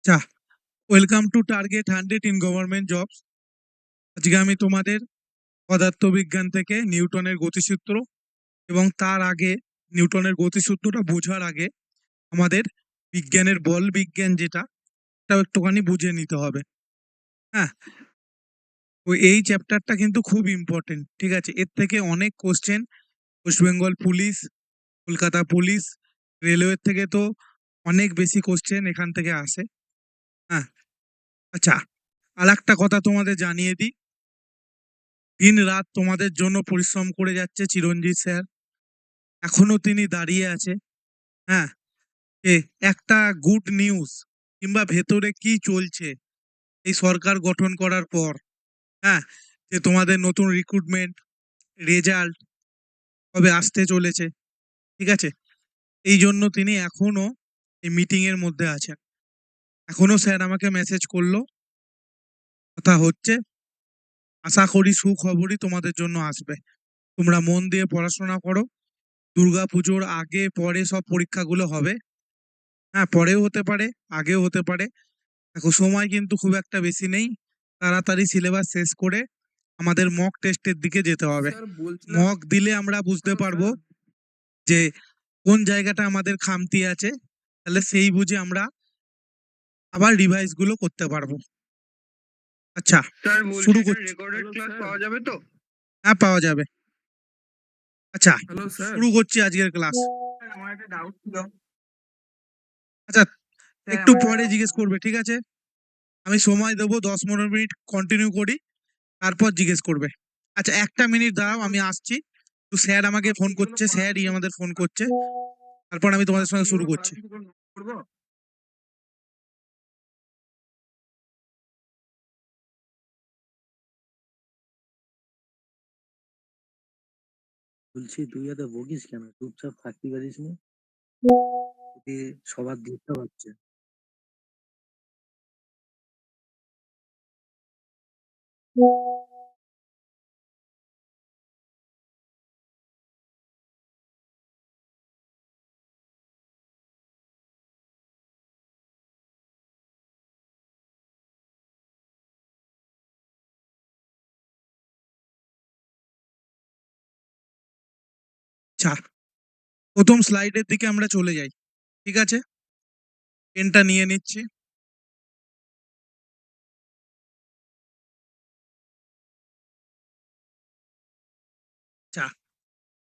আচ্ছা, welcome to target 100 in government jobs. আজকে আমি তোমাদের পদার্থবিজ্ঞান থেকে নিউটনের গতিসূত্র এবং তার আগে নিউটনের গতিসূত্রটা বোঝার আগে আমাদের বিজ্ঞানের বল বিজ্ঞান যেটা সেটাও একটুখানি বুঝে নিতে হবে। হ্যাঁ, তো এই চ্যাপ্টারটা কিন্তু খুব ইম্পর্টেন্ট, ঠিক আছে? এর থেকে অনেক question West Bengal police, Kolkata police, রেলওয়ের থেকে তো অনেক বেশি কোশ্চেন এখান থেকে আসে। হ্যাঁ, আচ্ছা, আর একটা কথা তোমাদের জানিয়ে দিই, দিন রাত তোমাদের জন্য পরিশ্রম করে যাচ্ছে চিরঞ্জিত স্যার, এখনো তিনি দাঁড়িয়ে আছে। হ্যাঁ, এ একটা গুড নিউজ কিংবা ভেতরে কি চলছে এই সরকার গঠন করার পর, হ্যাঁ, যে তোমাদের নতুন রিক্রুটমেন্ট রেজাল্ট কবে আসতে চলেছে, ঠিক আছে? এই জন্য তিনি এখনো এই মিটিং এর মধ্যে আছেন। এখনো স্যার আমাকে মেসেজ করলো, কথা হচ্ছে, আশা করি সুখবরই তোমাদের জন্য আসবে। তোমরা মন দিয়ে পড়াশোনা করো, দুর্গাপুজোর আগে পরে সব পরীক্ষাগুলো হবে। হ্যাঁ, পরেও হতে পারে, আগেও হতে পারে। দেখো, সময় কিন্তু খুব একটা বেশি নেই। তাড়াতাড়ি সিলেবাস শেষ করে আমাদের মক টেস্টের দিকে যেতে হবে। স্যার বলছিলাম। মক দিলে আমরা বুঝতে হ্যালো পারবো স্যার। যে কোন জায়গাটা আমাদের খামতি আছে, তাহলে সেই বুঝে আমরা আবার রিভাইজ গুলো করতে পারবো। আচ্ছা, স্যার শুরু বলছি এটা করছি। Recorded hello class sir. পাওয়া যাবে তো? হ্যাঁ, পাওয়া যাবে। আচ্ছা, হ্যালো স্যার। শুরু করছি আজকের ক্লাস। স্যার আমার একটা ডাউট ছিল। আচ্ছা, স্যার একটু আমার পরে জিজ্ঞেস করবে, ঠিক আছে? আমি সময় দেবো 10-15 মিনিট, কন্টিনিউ করি, তারপর জিজ্ঞেস করবে। আচ্ছা, একটা মিনিট দাঁড়াও, আমি আসছি। তো স্যার আমাকে ফোন করছে, স্যারই আমাদের ফোন করছে, তারপর আমি তোমাদের সঙ্গে শুরু করছি। করবো। বলছি তুই এত বকিস কেন? চুপচাপ থাকতে পারিস নি? যদি সবার দেখতে পাচ্ছে। আচ্ছা, প্রথম স্লাইডের দিকে আমরা চলে যাই, ঠিক আছে? পেনটা নিয়ে নিচ্ছি। আচ্ছা,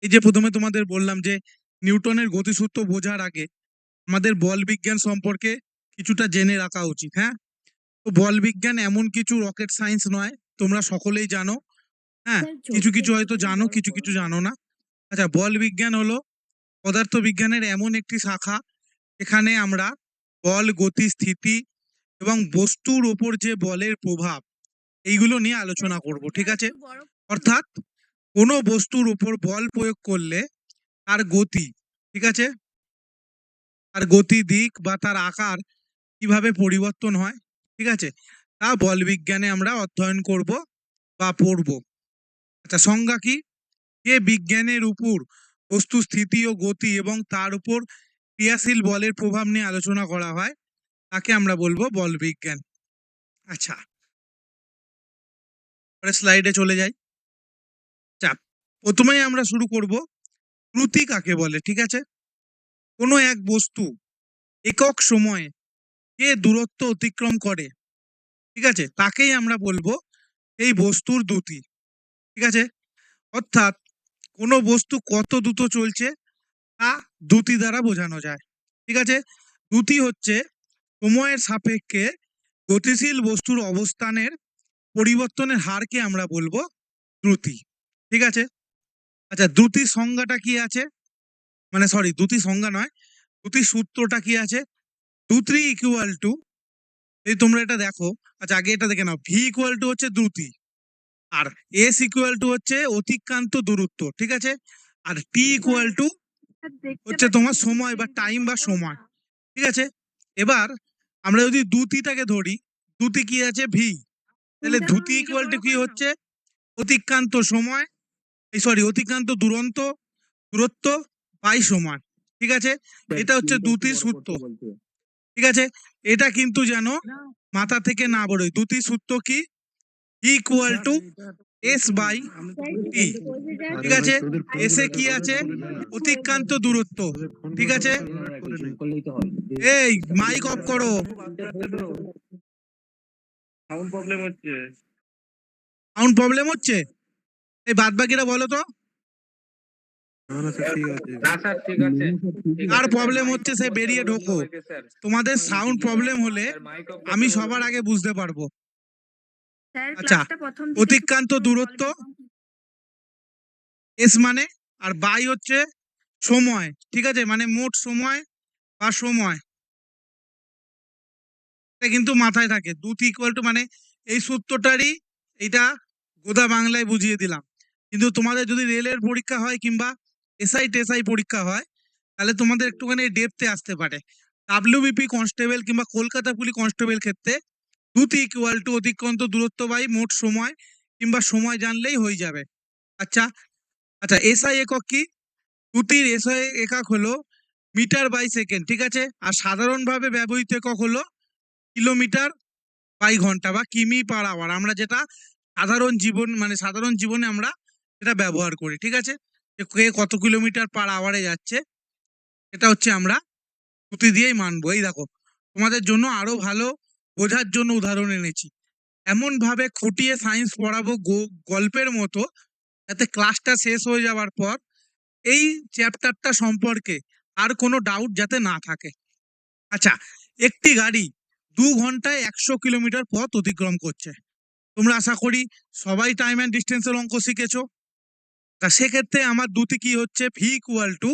এই যে প্রথমে তোমাদের বললাম যে নিউটনের গতিসূত্র বোঝার আগে আমাদের বল বিজ্ঞান সম্পর্কে কিছুটা জেনে রাখা উচিত। হ্যাঁ, তো বল বিজ্ঞান এমন কিছু রকেট সায়েন্স নয়, তোমরা সকলেই জানো। হ্যাঁ, কিছু কিছু হয়তো জানো, কিছু কিছু জানো না। আচ্ছা, বল বিজ্ঞান হলো পদার্থ বিজ্ঞানের এমন একটি শাখা, এখানে আমরা বল, গতি, স্থিতি এবং বস্তুর ওপর যে বলের প্রভাব, এইগুলো নিয়ে আলোচনা করব, ঠিক আছে? অর্থাৎ কোনো বস্তুর উপর বল প্রয়োগ করলে তার গতি, ঠিক আছে, তার গতি দিক বা তার আকার কিভাবে পরিবর্তন হয়, ঠিক আছে, তা বল বিজ্ঞানে আমরা অধ্যয়ন করব বা পড়ব। আচ্ছা, সংজ্ঞা কি? যে বিজ্ঞানের উপর বস্তু স্থিতি ও গতি এবং তার উপর ক্রিয়াশীল বলের প্রভাব নিয়ে আলোচনা করা হয়, তাকে আমরা বলবো বল বিজ্ঞান। আচ্ছা, পরের স্লাইডে চলে যাই। আচ্ছা, প্রথমেই আমরা শুরু করব, দ্রুতি কাকে বলে, ঠিক আছে? কোনো এক বস্তু একক সময়ে যে দূরত্ব অতিক্রম করে, ঠিক আছে, তাকেই আমরা বলবো এই বস্তুর দ্রুতি, ঠিক আছে? অর্থাৎ কোনো বস্তু কত দ্রুত চলছে তা দ্রুতি দ্বারা বোঝানো যায়, ঠিক আছে? দ্রুতি হচ্ছে সময়ের সাপেক্ষে গতিশীল বস্তুর অবস্থানের পরিবর্তনের হারকে আমরা বলবো দ্রুতি, ঠিক আছে? আচ্ছা, দ্রুতির সংজ্ঞাটা কি আছে, মানে সরি, দ্রুতি সংজ্ঞা নয়, দ্রুতির সূত্রটা কি আছে? দ্রুতি ইকুয়াল টু, এই তোমরা এটা দেখো। আচ্ছা, আগে এটা দেখে নাও, ভি ইকুয়াল টু হচ্ছে দ্রুতি, আর এস ইকুয়াল টু হচ্ছে অতিক্রান্ত দূরত্ব, ঠিক আছে? আর টি ইকুয়াল টু হচ্ছে তোমার সময় বা টাইম বা সময়, ঠিক আছে? এবার আমরা যদি দ্রুতিটাকে ধরি, দ্রুতি কি আছে? ভি। তাহলে দ্রুতি ইকুয়াল টু কি হচ্ছে? অতিক্রান্ত সময়, এই সরি, অতিক্রান্ত দূরত্ব বাই সময়, ঠিক আছে? এটা হচ্ছে দ্রুতির সূত্র, ঠিক আছে? এটা কিন্তু যেন মাথা থেকে না বেরোয়। দ্যুতি সূত্র কি? Equal to S by T. ঠিক আছে? এসে কি আছে? অতিক্রান্ত দূরত্ব। ঠিক আছে? জুম করলেই তো হয়। এই মাইক অফ করো। সাউন্ড প্রবলেম হচ্ছে। সাউন্ড প্রবলেম হচ্ছে? এই বাদ বাকিরা বলো তো না স্যার ঠিক আছে। ঠিক কার আছে স্যার, প্রবলেম মাইক হচ্ছে অফ সে করতে বেরিয়ে বলুন ঢোকো। সবাইকে স্যার। তোমাদের সাউন্ড প্রবলেম হলে স্যার মাইক অফ করতে আমি বলুন। সবার আগে বুঝতে পারবো। স্যার আচ্ছা, ক্লাসটা প্রথম থেকে অতিক্রান্ত শুরু করুন, দূরত্ব বলবেন। এস মানে, আর বাই হচ্ছে সময়। ঠিক আছে? মানে মোট সময় বা সময়। এটা কিন্তু মাথায় থাকে। দ্যুতি ইকুয়াল টু মানে এই সূত্রটারই এটা গোদা বাংলায় বুঝিয়ে দিলাম। কিন্তু তোমাদের যদি রেলের পরীক্ষা হয় কিংবা এসআই টেসআই পরীক্ষা হয় তাহলে তোমাদের একটুখানি ডেপথে আসতে পারে। ডাব্লিউবিপি কনস্টেবল কিংবা কলকাতা পুলিশ কনস্টেবল ক্ষেত্রে দ্যুতি ইকুয়াল টু অতিক্রান্ত দূরত্ব বাই মোট সময় কিংবা সময় জানলেই হয়ে যাবে। আচ্ছা, আচ্ছা এসআই একক কি? দ্যুতির এসআই একক হলো মিটার বাই সেকেন্ড। ঠিক আছে? আর সাধারণভাবে ব্যবহৃত একক হলো কিলোমিটার বাই ঘন্টা বা কিমি পার আওয়ার। আমরা যেটা সাধারণ জীবনে আমরা এটা ব্যবহার করি। ঠিক আছে? যে কে কত কিলোমিটার পার আওয়ারে যাচ্ছে এটা হচ্ছে আমরা দ্যুতি দিয়েই মানবো। এই দেখো তোমাদের জন্য আরো ভালো বোঝার জন্য উদাহরণ এনেছি। এমন ভাবে খুঁটিয়ে সায়েন্স পড়াবো গল্পের মতো, যাতে ক্লাসটা শেষ হয়ে যাওয়ার পর এই চ্যাপ্টারটা সম্পর্কে আর কোনো ডাউট যাতে না থাকে। আচ্ছা, একটি গাড়ি 2 ঘন্টায় 100 কিলোমিটার পথ অতিক্রম করছে। তোমরা আশা করি সবাই টাইম অ্যান্ড ডিস্টেন্সের অঙ্ক শিখেছো। তা সেক্ষেত্রে আমার দ্যুতি কি হচ্ছে? ভি ইকুয়াল টু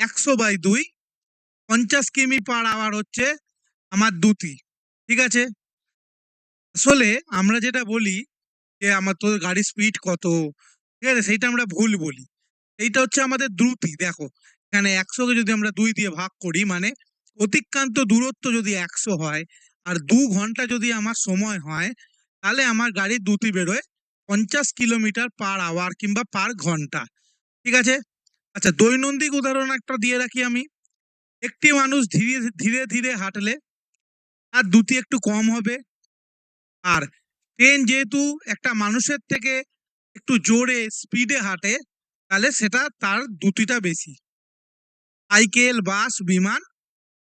100/2, 50 কিমি পার আওয়ার হচ্ছে আমার দ্যুতি। ঠিক আছে? আসলে আমরা যেটা বলি যে আমার তো গাড়ির স্পিড কত, ঠিক আছে, সেইটা আমরা ভুল বলি। এইটা হচ্ছে আমাদের দ্রুতি। দেখো এখানে 100কে যদি আমরা 2 দিয়ে ভাগ করি মানে অতিক্রান্ত দূরত্ব যদি 100 হয় আর 2 ঘন্টা যদি আমার সময় হয় তাহলে আমার গাড়ির দ্রুতি বেরোয় 50 কিলোমিটার পার আওয়ার কিংবা পার ঘন্টা। ঠিক আছে? আচ্ছা, দৈনন্দিন উদাহরণ একটা দিয়ে রাখি আমি। একটি মানুষ ধীরে ধীরে ধীরে হাঁটলে তার দ্রুতি একটু কম হবে। আর ট্রেন যেহেতু একটা মানুষের থেকে একটু জোরে স্পিডে হাঁটে তাহলে সেটা তার দ্রুতিটা বেশি। সাইকেল, বাস, বিমান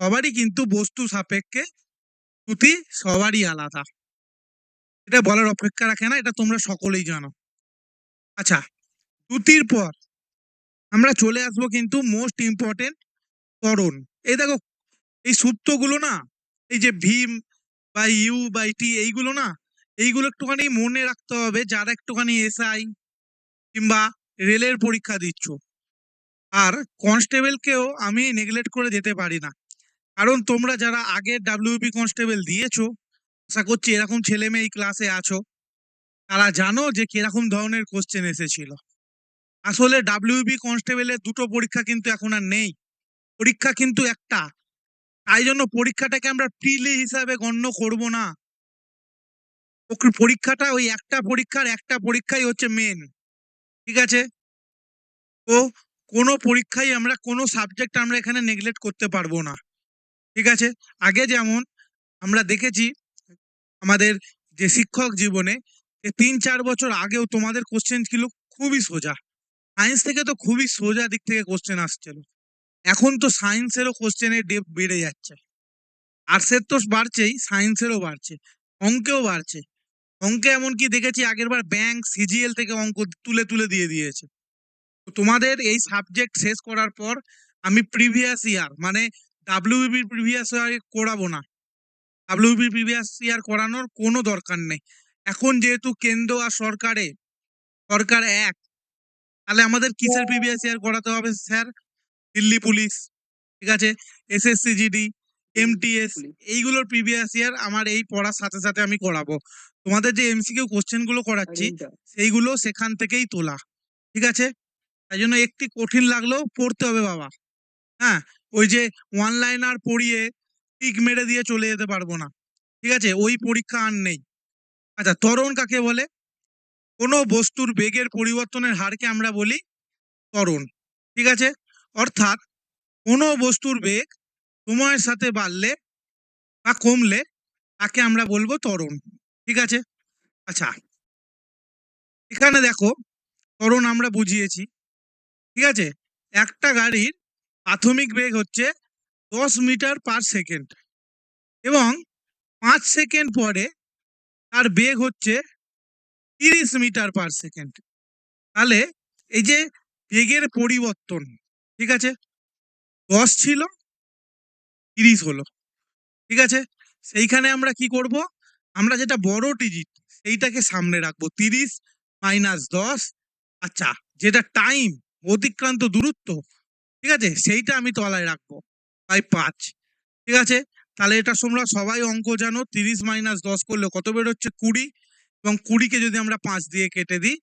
সবারই কিন্তু বস্তু সাপেক্ষে দ্রুতি সবারই আলাদা। এটা বলার অপেক্ষা রাখে না, এটা তোমরা সকলেই জানো। আচ্ছা, দ্রুতির পর আমরা চলে আসবো কিন্তু মোস্ট ইম্পর্টেন্ট ত্বরণ। এই দেখো এই সূত্রগুলো না, এই যে ভীম বা ইউ বাই টি এইগুলো না, এইগুলো একটুখানি মনে রাখতে হবে যারা একটুখানি এসআই কিংবা রেলের পরীক্ষা দিচ্ছ। আর কনস্টেবলকেও আমি নেগলেক্ট করে যেতে পারি না, কারণ তোমরা যারা আগের ডাব্লিউপি কনস্টেবল দিয়েছো, আশা করছি এরকম ছেলে মেয়ে এই ক্লাসে আছো, তারা জানো যে কিরকম ধরনের কোশ্চেন এসেছিল। আসলে ডাব্লিউবি কনস্টেবলের দুটো পরীক্ষা কিন্তু এখন আর নেই, পরীক্ষা কিন্তু একটা। তাই জন্য পরীক্ষাটাকে আমরা প্রিলি হিসাবে গণ্য করব না। পরীক্ষাটা ওই একটা পরীক্ষাই হচ্ছে মেন। ঠিক আছে? তো কোনো পরীক্ষাই আমরা কোনো সাবজেক্ট আমরা এখানে নেগলেক্ট করতে পারবো না। ঠিক আছে? আগে যেমন আমরা দেখেছি আমাদের যে শিক্ষক জীবনে 3-4 বছর আগেও তোমাদের কোশ্চেন ছিল খুবই সোজা। সায়েন্স থেকে তো খুবই সোজা দিক থেকে কোশ্চেন আসছিল। এখন তো সায়েন্সেরও কোশ্চেনের ডেপথ বেড়ে যাচ্ছে। আর্টসের তো বাড়ছেই, সায়েন্সেরও বাড়ছে, অঙ্কেও বাড়ছে। অঙ্কে এমনকি দেখেছি আগেরবার ব্যাংক সিজিএল থেকে অঙ্ক তুলে তুলে দিয়ে দিয়েছে। তো তোমাদের এই সাবজেক্ট শেষ করার পর আমি প্রিভিয়াস ইয়ার মানে ডাব্লিউবি প্রিভিয়াস ইয়ার করাবো না। ডাব্লিউবি প্রিভিয়াস ইয়ার করানোর কোনো দরকার নেই। এখন যেহেতু কেন্দ্র আর সরকার এক, তাহলে আমাদের কিসের প্রিভিয়াস ইয়ার করাতে হবে স্যার? দিল্লি পুলিশ, ঠিক আছে, এসএসসি জিডি, এমটিএস, এইগুলোর প্রিভিয়াস ইয়ার আমার এই পড়ার সাথে সাথে আমি করাবো। তোমাদের যে এমসিকিউ কোশ্চেন গুলো করাচ্ছি সেইগুলো সেখান থেকেই তোলা। ঠিক আছে? তাই জন্য একটি কঠিন লাগলেও পড়তে হবে বাবা। হ্যাঁ, ওই যে ওয়ান লাইনার পড়িয়ে টিক মেরে দিয়ে চলে যেতে পারবো না। ঠিক আছে? ওই পরীক্ষা আর নেই। আচ্ছা, ত্বরণ কাকে বলে? কোনো বস্তুর বেগের পরিবর্তনের হারকে আমরা বলি ত্বরণ। ঠিক আছে? অর্থাৎ কোনো বস্তুর বেগ সময়ের সাথে বাড়লে বা কমলে তাকে আমরা বলবো ত্বরণ। ঠিক আছে? আচ্ছা, এখানে দেখো ত্বরণ আমরা বুঝিয়েছি। ঠিক আছে? একটা গাড়ির প্রাথমিক বেগ হচ্ছে 10 মিটার পার সেকেন্ড এবং 5 সেকেন্ড পরে তার বেগ হচ্ছে 30 মিটার পার সেকেন্ড। তাহলে এই যে বেগের পরিবর্তন, ঠিক আছে? 10 ছিল, 30 হলো। ঠিক আছে? সেইখানে আমরা কি করব? আমরা যেটা বড় ডিজিট সেইটাকে সামনে রাখবো। 30 মাইনাস 10। আচ্ছা, যেটা টাইম অতিক্রান্ত দূরত্ব, ঠিক আছে? সেইটা আমি তলায় রাখবো বাই 5। ঠিক আছে? তাহলে এটা তোমরা সবাই অঙ্ক জানো। 30 মাইনাস 10 করলে কত বেরোচ্ছে? 20। এবং 20 কে যদি আমরা 5 দিয়ে কেটে দিই,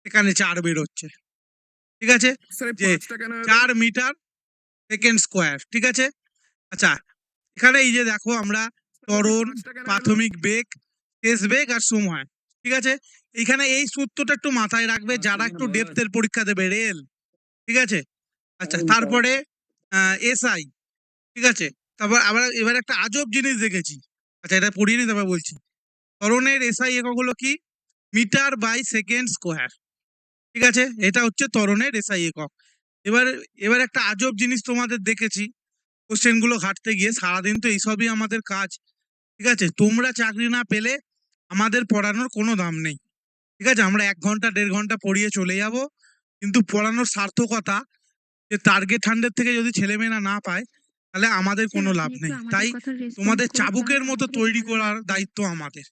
এখানে 4 বেরোচ্ছে। ঠিক আছে? যে 4 মিটার সেকেন্ড স্কোয়ার। ঠিক আছে? আচ্ছা, এখানে এই যে দেখো আমরা ত্বরণ, প্রাথমিক বেগ, শেষ বেগ আর সময়। ঠিক আছে? এখানে এই সূত্রটা একটু মাথায় রাখবে যারা একটু ডেপথের পরীক্ষা দেবে, রেল। ঠিক আছে? আচ্ছা, তারপরে এসআই। ঠিক আছে? তারপর আবার এবার একটা আজব জিনিস দেখেছি। আচ্ছা, এটা পড়িয়ে নি তারপর বলছি। ত্বরণের এসআই একক হলো কি? Metre by second square. ঠিক আছে? এটা হচ্ছে ত্বরণের এসআই একক। এবার এবার একটা আজব জিনিস তোমাদের দেখেছি কোশ্চেন গুলো ঘাটতে গিয়ে। সারাদিন তো এইসবই আমাদের কাজ। ঠিক আছে? তোমরা চাকরি না পেলে আমাদের পড়ানোর কোনো দাম নেই। ঠিক আছে? আমরা 1 ঘন্টা 1.5 ঘন্টা পড়িয়ে চলে যাব, কিন্তু পড়ানোর সার্থকতা যে টার্গেট 100 থেকে যদি ছেলেমেয়েরা না পায়, তাহলে আমাদের স্যার কোনো লাভ আপনি একটু নেই। আমাদের তাই কথার রেসপন্স তোমাদের করুন চাবুকের তাহলে মতো আমাদেরও তৈরি ভালো করার লাগবে। দায়িত্ব আমাদের।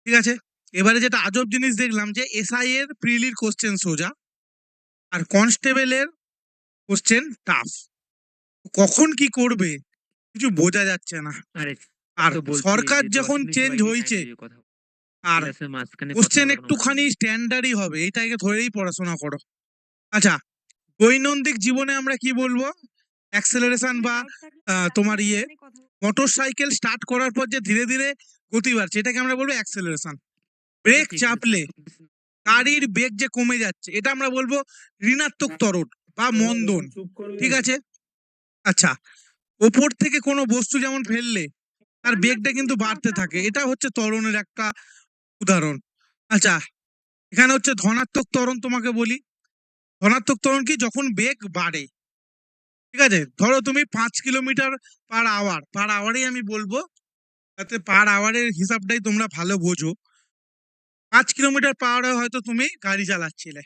ঠিক আছে? এবারে যেটা আজব জিনিস দেখলাম যে এসআই এর প্রিলির কোশ্চেন সোজা আর কনস্টেবলের কোশ্চেন টাফ। কখন কি করবে কিছু বোঝা যাচ্ছে না। আরে আর তো বলছি সরকার যে 10 যখন মিনিট চেঞ্জ সবাইকে টাইম হয়েছে দিয়ে কথা বল। আর ক্লাসের মাঝখানে কথা কোশ্চেন বলার কোনো মানে একটুখানি নেই। স্ট্যান্ডার্ডই হবে, এইটাকে ধরেই পড়াশোনা করো। আচ্ছা, দৈনন্দিন জীবনে আমরা কি বলবো? অ্যাক্সেলারেশন বা তোমার মোটর সাইকেল স্টার্ট করার পর যে ধীরে ধীরে গতি বাড়ছে, এটাকে আমরা বলবো অ্যাক্সেলারেশন। এটা ব্রেক ঠিক যে চাপলে গাড়ির বেগ যে কমে যাচ্ছে, এটা আমরা বলবো ঋণাত্মক ত্বরণ বা মন্দন। ঠিক আছে? আচ্ছা, ওপর থেকে কোনো বস্তু যেমন ফেললে তার বেগটা কিন্তু বাড়তে থাকে, এটা হচ্ছে ত্বরণের একটা উদাহরণ। আচ্ছা, এখানে হচ্ছে ধনাত্মক ত্বরণ। তোমাকে বলি ধনাত্মক ত্বরণ কি? যখন বেগ বাড়ে। ঠিক আছে? ধরো তুমি 5 কিলোমিটার পার আওয়ার, পার আওয়ারেই আমি বলবো যাতে পার আওয়ারের হিসাবটাই তোমরা ভালো বোঝো। 5 কিলোমিটার পার আওয়ারে হয়তো তুমি গাড়ি চালাচ্ছিলে।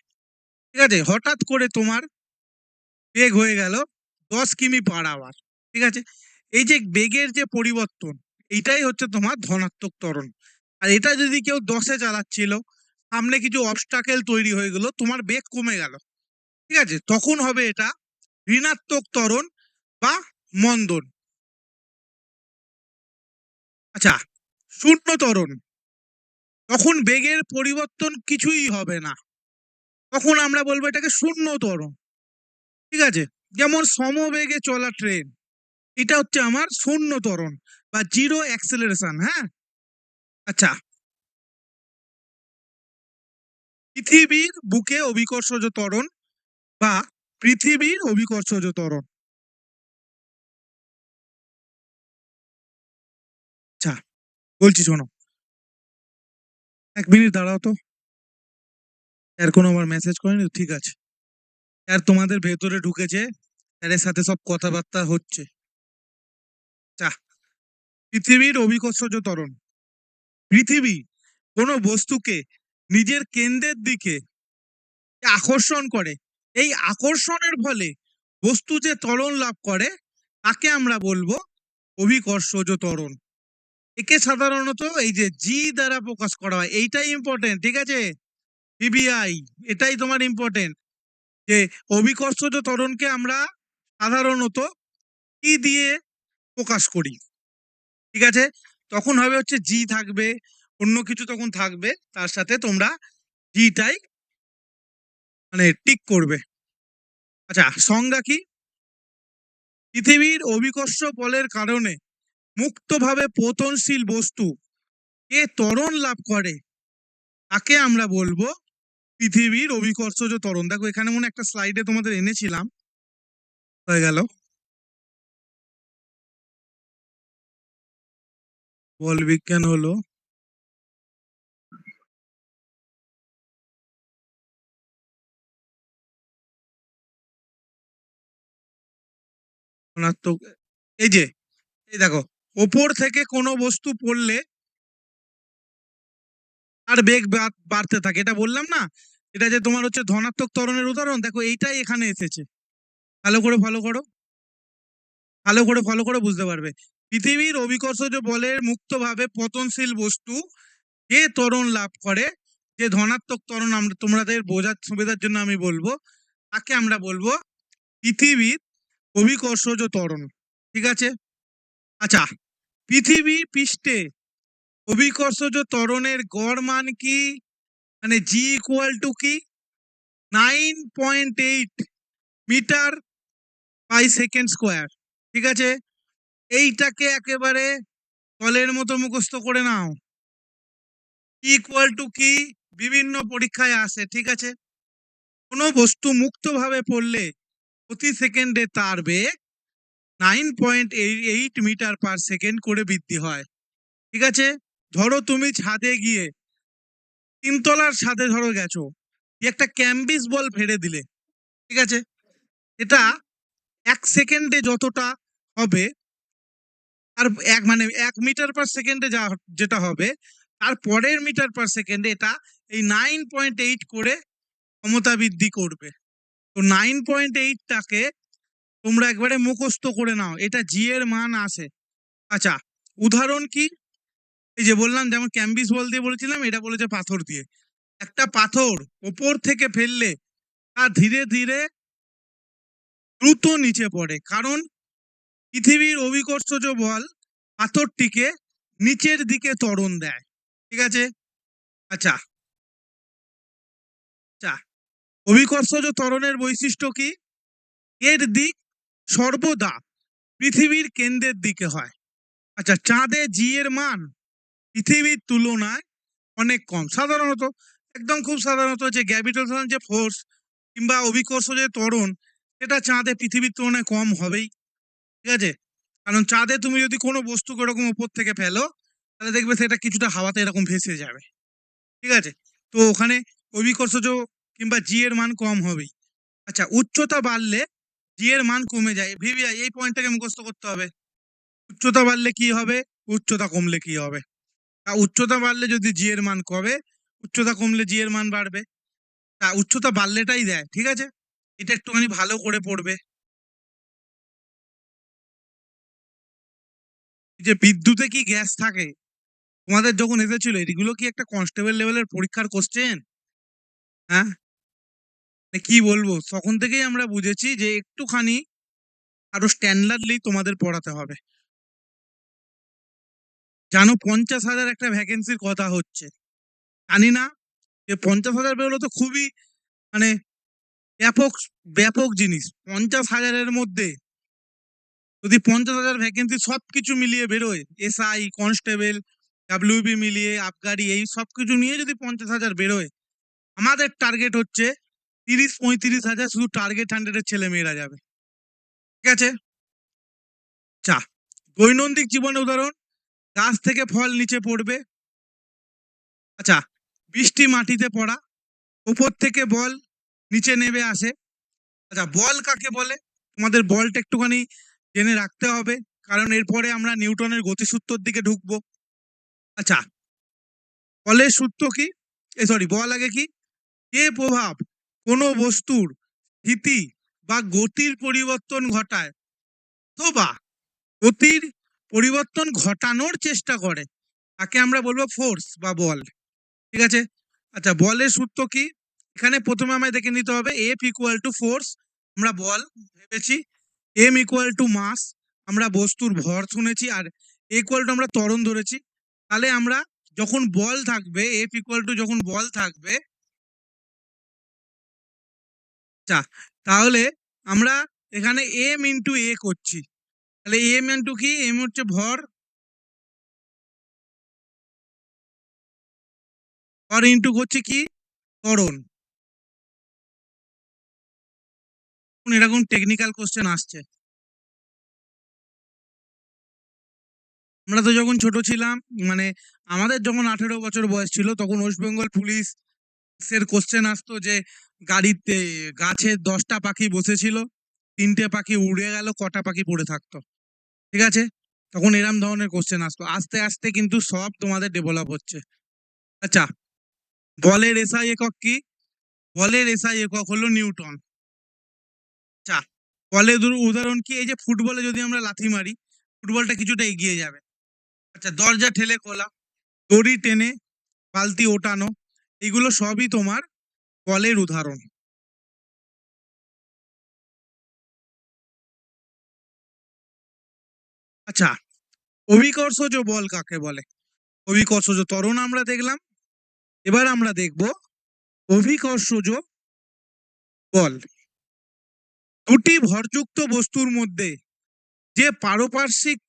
ঠিক আছে? হঠাৎ করে তোমার বেগ হয়ে গেল 10 কিমি পার আওয়ার। ঠিক আছে? এই যে বেগের যে পরিবর্তন, এইটাই হচ্ছে তোমার ধনাত্মক ত্বরণ। আর এটা যদি কেউ 10-এ চালাচ্ছিল, সামনে কিছু অবস্টাকেল তৈরি হয়ে গেল, তোমার বেগ কমে গেল। ঠিক আছে? তখন হবে এটা ঋণাত্মক ত্বরণ বা মন্দন। আচ্ছা, শূন্য ত্বরণ, তখন বেগের পরিবর্তন কিছুই হবে না, তখন আমরা বলবো এটাকে শূন্য ত্বরণ। ঠিক আছে? যেমন সমবেগে চলা ট্রেন, এটা হচ্ছে আমার শূন্য ত্বরণ বা জিরো অ্যাক্সেলারেশন। হ্যাঁ? আচ্ছা, পৃথিবীর বুকে অভিকর্ষজ ত্বরণ বা পৃথিবীর অভিকর্ষজ ত্বরণ। আচ্ছা, বলছি শোনো। 1 মিনিট দাঁড়াও তো। আর কোনো আবার মেসেজ করেনি? ঠিক আছে। আর তোমাদের ভেতরে ঢুকেছে, স্যারের সাথে সব কথাবার্তা হচ্ছে। আচ্ছা, পৃথিবীর অভিকর্ষজ ত্বরণ। পৃথিবী কোনো বস্তুকে নিজের কেন্দ্রের দিকে আকর্ষণ করে। এই আকর্ষণের ফলে বস্তু যে ত্বরণ লাভ করে তাকে আমরা বলবো অভিকর্ষজ ত্বরণ। একে সাধারণত এই যে জি দ্বারা প্রকাশ করা হয়, এইটাই ইম্পর্টেন্ট। ঠিক আছে? পিবিআই, এটাই তোমার ইম্পর্টেন্ট যে অভিকর্ষজ ত্বরণকে আমরা সাধারণত কি দিয়ে প্রকাশ করি। ঠিক আছে? তখন হবে হচ্ছে জি থাকবে, অন্য কিছু তখন থাকবে, তার সাথে তোমরা জিটাই মানে টিক করবে। আচ্ছা, সংজ্ঞা কি? পৃথিবীর অভিকর্ষ বলের কারণে মুক্তভাবে পতনশীল বস্তু কে ত্বরণ লাভ করে তাকে আমরা বলবো পৃথিবীর অভিকর্ষজ ত্বরণ। দেখো এখানে মনে একটা স্লাইডে তোমাদের এনেছিলাম, হয়ে গেল। বল বিজ্ঞান হলো ধনাত্মক। এই যে এই দেখো, ওপর থেকে কোনো বস্তু পড়লে আর বেগ বাড়তে থাকে, এটা বললাম না? এটা যে তোমার হচ্ছে ধনাত্মক ত্বরণের উদাহরণ, দেখো এইটাই এখানে এসেছে। ভালো করে ফলো করো, ভালো করে ফলো করে বুঝতে পারবে। পৃথিবীর অভিকর্ষজ বলের মুক্তভাবে পতনশীল বস্তু যে ত্বরণ লাভ করে, যে ধনাত্মক ত্বরণ, আমরা তোমাদের বোঝার সুবিধার জন্য আমি বলবো, তাকে আমরা বলবো পৃথিবীর অভিকর্ষজ ত্বরণ। ঠিক আছে? আচ্ছা, পৃথিবীর পৃষ্ঠে অভিকর্ষজ ত্বরণের গড় মান কি? মানে জি ইকুয়াল টু কি? 9.8 মিটার বাই সেকেন্ড স্কোয়ার। ঠিক আছে? এইটাকে একেবারে জলের মতো মুখস্থ করে নাও। ইকুয়াল টু কি? বিভিন্ন পরীক্ষায় আসে। ঠিক আছে? কোনো বস্তু মুক্তভাবে পড়লে প্রতি সেকেন্ডে তার বেগ 9.8 মিটার পার সেকেন্ড করে বৃদ্ধি হয়। ঠিক আছে? ধরো তুমি ছাদে গিয়ে, তিনতলার ছাদে ধরো গেছো, একটা ক্যাম্বিস বল ফেলে দিলে। ঠিক আছে? এটা 1 সেকেন্ডে যতটা হবে, আর মানে 1 মিটার পার সেকেন্ডে যেটা হবে, আর পরের মিটার পার সেকেন্ডে এটা এই 9.8 করে ক্ষমতা বৃদ্ধি করবে। তো 9.8টাকে তোমরা একবারে মুখস্থ করে নাও, এটা জি এর মান আসে। আচ্ছা, উদাহরণ কি? এই যে বললাম, যেমন ক্যাম্বিস বল দিয়ে বলেছিলাম, এটা বলেছে পাথর দিয়ে। একটা পাথর ওপর থেকে ফেললে তা ধীরে ধীরে দ্রুত নিচে পড়ে, কারণ পৃথিবীর অভিকর্ষজ বল পাথরটিকে নিচের দিকে ত্বরণ দেয়। ঠিক আছে? আচ্ছা আচ্ছা, অভিকর্ষজ ত্বরণের বৈশিষ্ট্য কি? এর দিক সর্বদা পৃথিবীর কেন্দ্রের দিকে হয়। আচ্ছা, চাঁদে জি এর মান পৃথিবীর তুলনায় অনেক কম। সাধারণত, একদম খুব সাধারণত, যে গ্র্যাভিটেশনাল যে ফোর্স কিংবা অভিকর্ষজ যে ত্বরণ, সেটা চাঁদে পৃথিবীর তুলনায় কম হবেই। ঠিক আছে? কারণ চাঁদে তুমি যদি কোনো বস্তুকে এরকম উপর থেকে ফেলো, তাহলে দেখবে সেটা কিছুটা হাওয়াতে এরকম ভেসে যাবে। ঠিক আছে? তো ওখানে অভিকর্ষজ কিংবা জি এর মান কম হবেই। আচ্ছা, উচ্চতা বাড়লে জি এর মান কমে যায়। ভিভিআই এই পয়েন্টটাকে মুখস্থ করতে হবে। উচ্চতা বাড়লে কি হবে, উচ্চতা কমলে কি হবে। উচ্চতা বাড়লে যদি জি এর মান কমে, উচ্চতা কমলে জি এর মান বাড়বে। উচ্চতা বাড়লেটাই দেয়। ঠিক আছে? এটা একটুখানি ভালো করে পড়বে। যে বিদ্যুতে কি গ্যাস থাকে, তোমাদের যখন এসেছিল, এগুলো কি একটা কনস্টেবল লেভেলের পরীক্ষার কোশ্চেন? হ্যাঁ, কি বলবো, তখন থেকেই আমরা বুঝেছি যে একটুখানি আরো স্ট্যান্ডার্ডলি তোমাদের পড়াতে হবে। জানো 50,000 একটা ভ্যাকেন্সির কথা হচ্ছে, জানি না, যে 50,000 বেরোলো তো খুবই, মানে ব্যাপক ব্যাপক জিনিস। 50,000-এর মধ্যে যদি 50,000 ভ্যাকেন্সি সবকিছু মিলিয়ে বেরোয়, এসআই, কনস্টেবল, ডাব্লিউবি মিলিয়ে, আবগারি, এই সবকিছু নিয়ে যদি 50,000 বেরোয়, আমাদের টার্গেট হচ্ছে 30-35,000 শুধু টার্গেট 100-এর ছেলে মেয়েরা যাবে। ঠিক আছে? চা, দৈনন্দিন জীবনে উদাহরণ, গাছ থেকে ফল নিচে পড়বে। আচ্ছা, বৃষ্টি মাটিতে পড়া, উপর থেকে বল নিচে নেমে আসে। আচ্ছা, বল কাকে বলে? তোমাদের বলটা একটুখানি জেনে রাখতে হবে, কারণ এরপরে আমরা নিউটনের গতিসূত্রের দিকে ঢুকবো। আচ্ছা, বলের সূত্র কি? সরি, বল আগে কি? যে প্রভাব কোনো বস্তুর স্থিতি বা গতির পরিবর্তন ঘটায়, অথবা গতির পরিবর্তন ঘটানোর চেষ্টা করে, তাকে আমরা বলবো ফোর্স বা বল। ঠিক আছে? আচ্ছা, বলের সূত্র কি? এখানে প্রথমে আমায় দেখে নিতে হবে এফ ইকুয়াল টু ফোর্স, আমরা বল ভেবেছি। এম ইকুয়াল টু মাস, আমরা বস্তুর ভর শুনেছি। আর ইকুয়াল টু আমরা ত্বরণ ধরেছি। তাহলে আমরা যখন বল থাকবে, এফ ইকুয়াল টু যখন বল থাকবে, আচ্ছা, তাহলে আমরা এখানে এম ইন্টু এ করছি। তাহলে এম ইন্টু কি? এম হচ্ছে ভর, ভর ইন্টু করছি কি? ত্বরণ। এরকম টেকনিক্যাল কোশ্চেন আসছে। আমরা তো যখন ছোট ছিলাম, মানে আমাদের যখন 18 বছর বয়স ছিল, তখন ওয়েস্ট বেঙ্গল পুলিশের কোশ্চেন আসতো যে গাড়িতে গাছে 10টা পাখি বসেছিল, 3টে পাখি উড়ে গেল, কটা পাখি পড়ে থাকতো। ঠিক আছে, তখন এরম ধরনের কোশ্চেন আসতো। আস্তে আস্তে কিন্তু সব তোমাদের ডেভেলপ হচ্ছে। আচ্ছা, বলের এসআই একক কি? বলের এসআই একক হলো নিউটন। আচ্ছা, বলের উদাহরণ কি? এই যে ফুটবলে যদি আমরা লাথি মারি, ফুটবলটা কিছুটা এগিয়ে যাবে। আচ্ছা, দরজা ঠেলে খোলা, দড়ি টেনে বালতি ওঠানো, এগুলো সবই তোমার বলের উদাহরণ। আচ্ছা, অভিকর্ষজ বল কাকে বলে? অভিকর্ষজ ত্বরণ আমরা দেখলাম, এবার আমরা দেখব অভিকর্ষজ বল। দুটি ভরযুক্ত বস্তুর মধ্যে যে পারপার্শ্বিক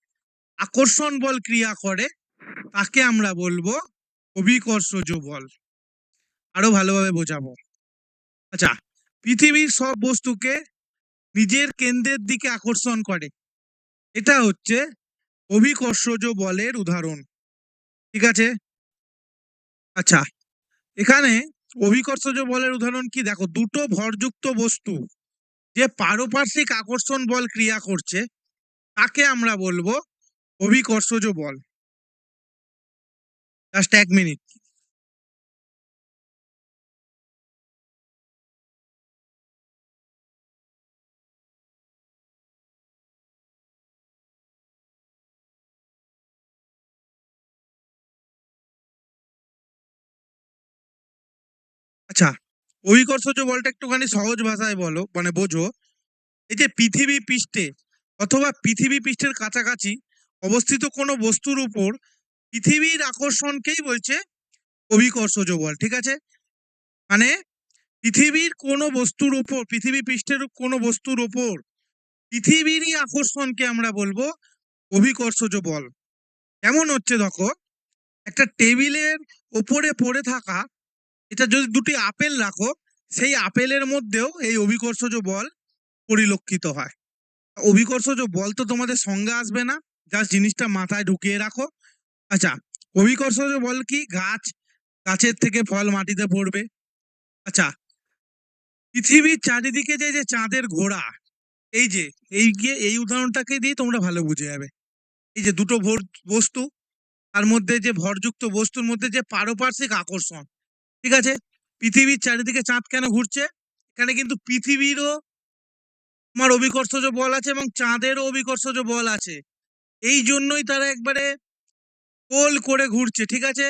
আকর্ষণ বল ক্রিয়া করে তাকে আমরা বলবো অভিকর্ষজ বল। আরো ভালোভাবে বোঝাবো। আচ্ছা, পৃথিবীর সব বস্তুকে নিজের কেন্দ্রের দিকে আকর্ষণ করে, এটা হচ্ছে অভিকর্ষজ বলের উদাহরণ। ঠিক আছে। আচ্ছা, এখানে অভিকর্ষজ বলের উদাহরণ কি? দেখো, দুটো ভরযুক্ত বস্তু যে পারপার্শ্বিক আকর্ষণ বল ক্রিয়া করছে তাকে আমরা বলবো অভিকর্ষজ বল। Just 1 minute. আচ্ছা, অভিকর্ষজ বলটা একটুখানি সহজ ভাষায় বলো, মানে বোঝো। এই যে পৃথিবী পৃষ্ঠে অথবা পৃথিবী পৃষ্ঠের কাছাকাছি অবস্থিত কোনো বস্তুর উপর পৃথিবীর আকর্ষণকেই বলছে অভিকর্ষজ বল। ঠিক আছে, মানে পৃথিবীর কোনো বস্তুর উপর, পৃথিবী পৃষ্ঠের কোনো বস্তুর উপর পৃথিবীরই আকর্ষণকে আমরা বলবো অভিকর্ষজ বল। কেমন হচ্ছে দেখো, একটা টেবিলের ওপরে পড়ে থাকা, এটা যদি দুটি আপেল রাখো, সেই আপেলের মধ্যেও এই অভিকর্ষজ বল পরিলক্ষিত হয়। অভিকর্ষজ বল তো তোমাদের সঙ্গে আসবে না, জাস্ট জিনিসটা মাথায় ঢুকিয়ে রাখো। আচ্ছা, অভিকর্ষজ বল কি? গাছের থেকে ফল মাটিতে পড়বে। আচ্ছা, পৃথিবীর চারিদিকে যে যে চাঁদের ঘোরা, এই যে এই উদাহরণটাকে দিয়ে তোমরা ভালো বুঝে যাবে। এই যে দুটো বস্তু, তার মধ্যে যে ভরযুক্ত বস্তুর মধ্যে যে পারপার্শ্বিক আকর্ষণ। ঠিক আছে, পৃথিবীর চারিদিকে চাঁদ কেন ঘুরছে? এখানে কিন্তু পৃথিবীরও তোমার অভিকর্ষজ বল আছে এবং চাঁদেরও অভিকর্ষজ বল আছে। এই জন্যই তারা একবারে গোল করে ঘুরছে। ঠিক আছে,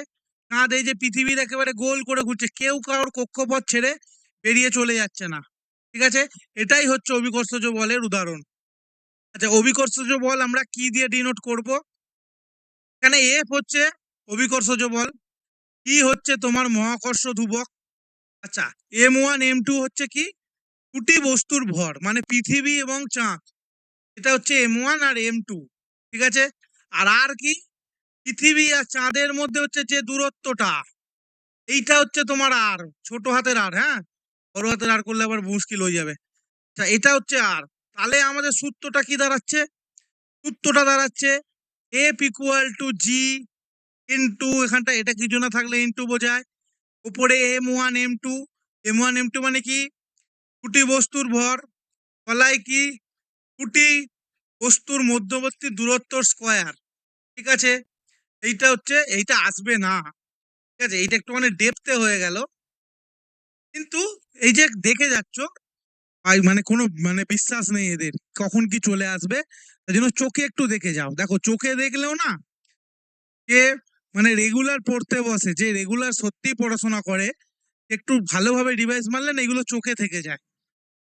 চাঁদ এই যে পৃথিবীর একেবারে গোল করে ঘুরছে, কেউ কারোর কক্ষপথ ছেড়ে বেরিয়ে চলে যাচ্ছে না। ঠিক আছে, এটাই হচ্ছে অভিকর্ষজ বলের উদাহরণ। আচ্ছা, অভিকর্ষজ বল আমরা কি দিয়ে ডিনোট করব? এখানে এফ হচ্ছে অভিকর্ষজ বল, ই হচ্ছে তোমার মহাকর্ষ ধ্রুবক। আচ্ছা, M1 M2 হচ্ছে কি? দুটি বস্তুর ভর, মানে পৃথিবী এবং চাঁদ, এটা হচ্ছে M1 আর M2। ঠিক আছে, আর কি? পৃথিবী আর চাঁদের মধ্যে হচ্ছে যে দূরত্বটা, এইটা হচ্ছে তোমার আর, ছোট হাতের আর। হ্যাঁ, বড় হাতের আর করলে আবার মুশকিল হয়ে যাবে। আচ্ছা, এটা হচ্ছে আর। তাহলে আমাদের সূত্রটা কি দাঁড়াচ্ছে? সূত্রটা দাঁড়াচ্ছে F equal to G into, এখানটা এটা কিছু না থাকলে ইন্টু বোঝায়, উপরে M1 M2। M1 M2 মানে কি? দুটি বস্তুর ভর, তলায় কি? দুটি বস্তুর মধ্যবর্তী দূরত্ব স্কয়ার। ঠিক আছে, এইটা আসবে না। ঠিক আছে, এইটা একটু মানে ডেপথে হয়ে গেল, কিন্তু এই যে দেখে যাচ্ছ, মানে কোনো মানে বিশ্বাস নেই এদের কখন কি চলে আসবে। তাই জন্য চোখে একটু দেখে যাও। দেখো, চোখে দেখলেও না, যে মানে রেগুলার পড়তে বসে, যে রেগুলার সত্যি পড়াশোনা করে, একটু ভালোভাবে রিভাইজ মারলে না এগুলো চোখে থেকে যায়।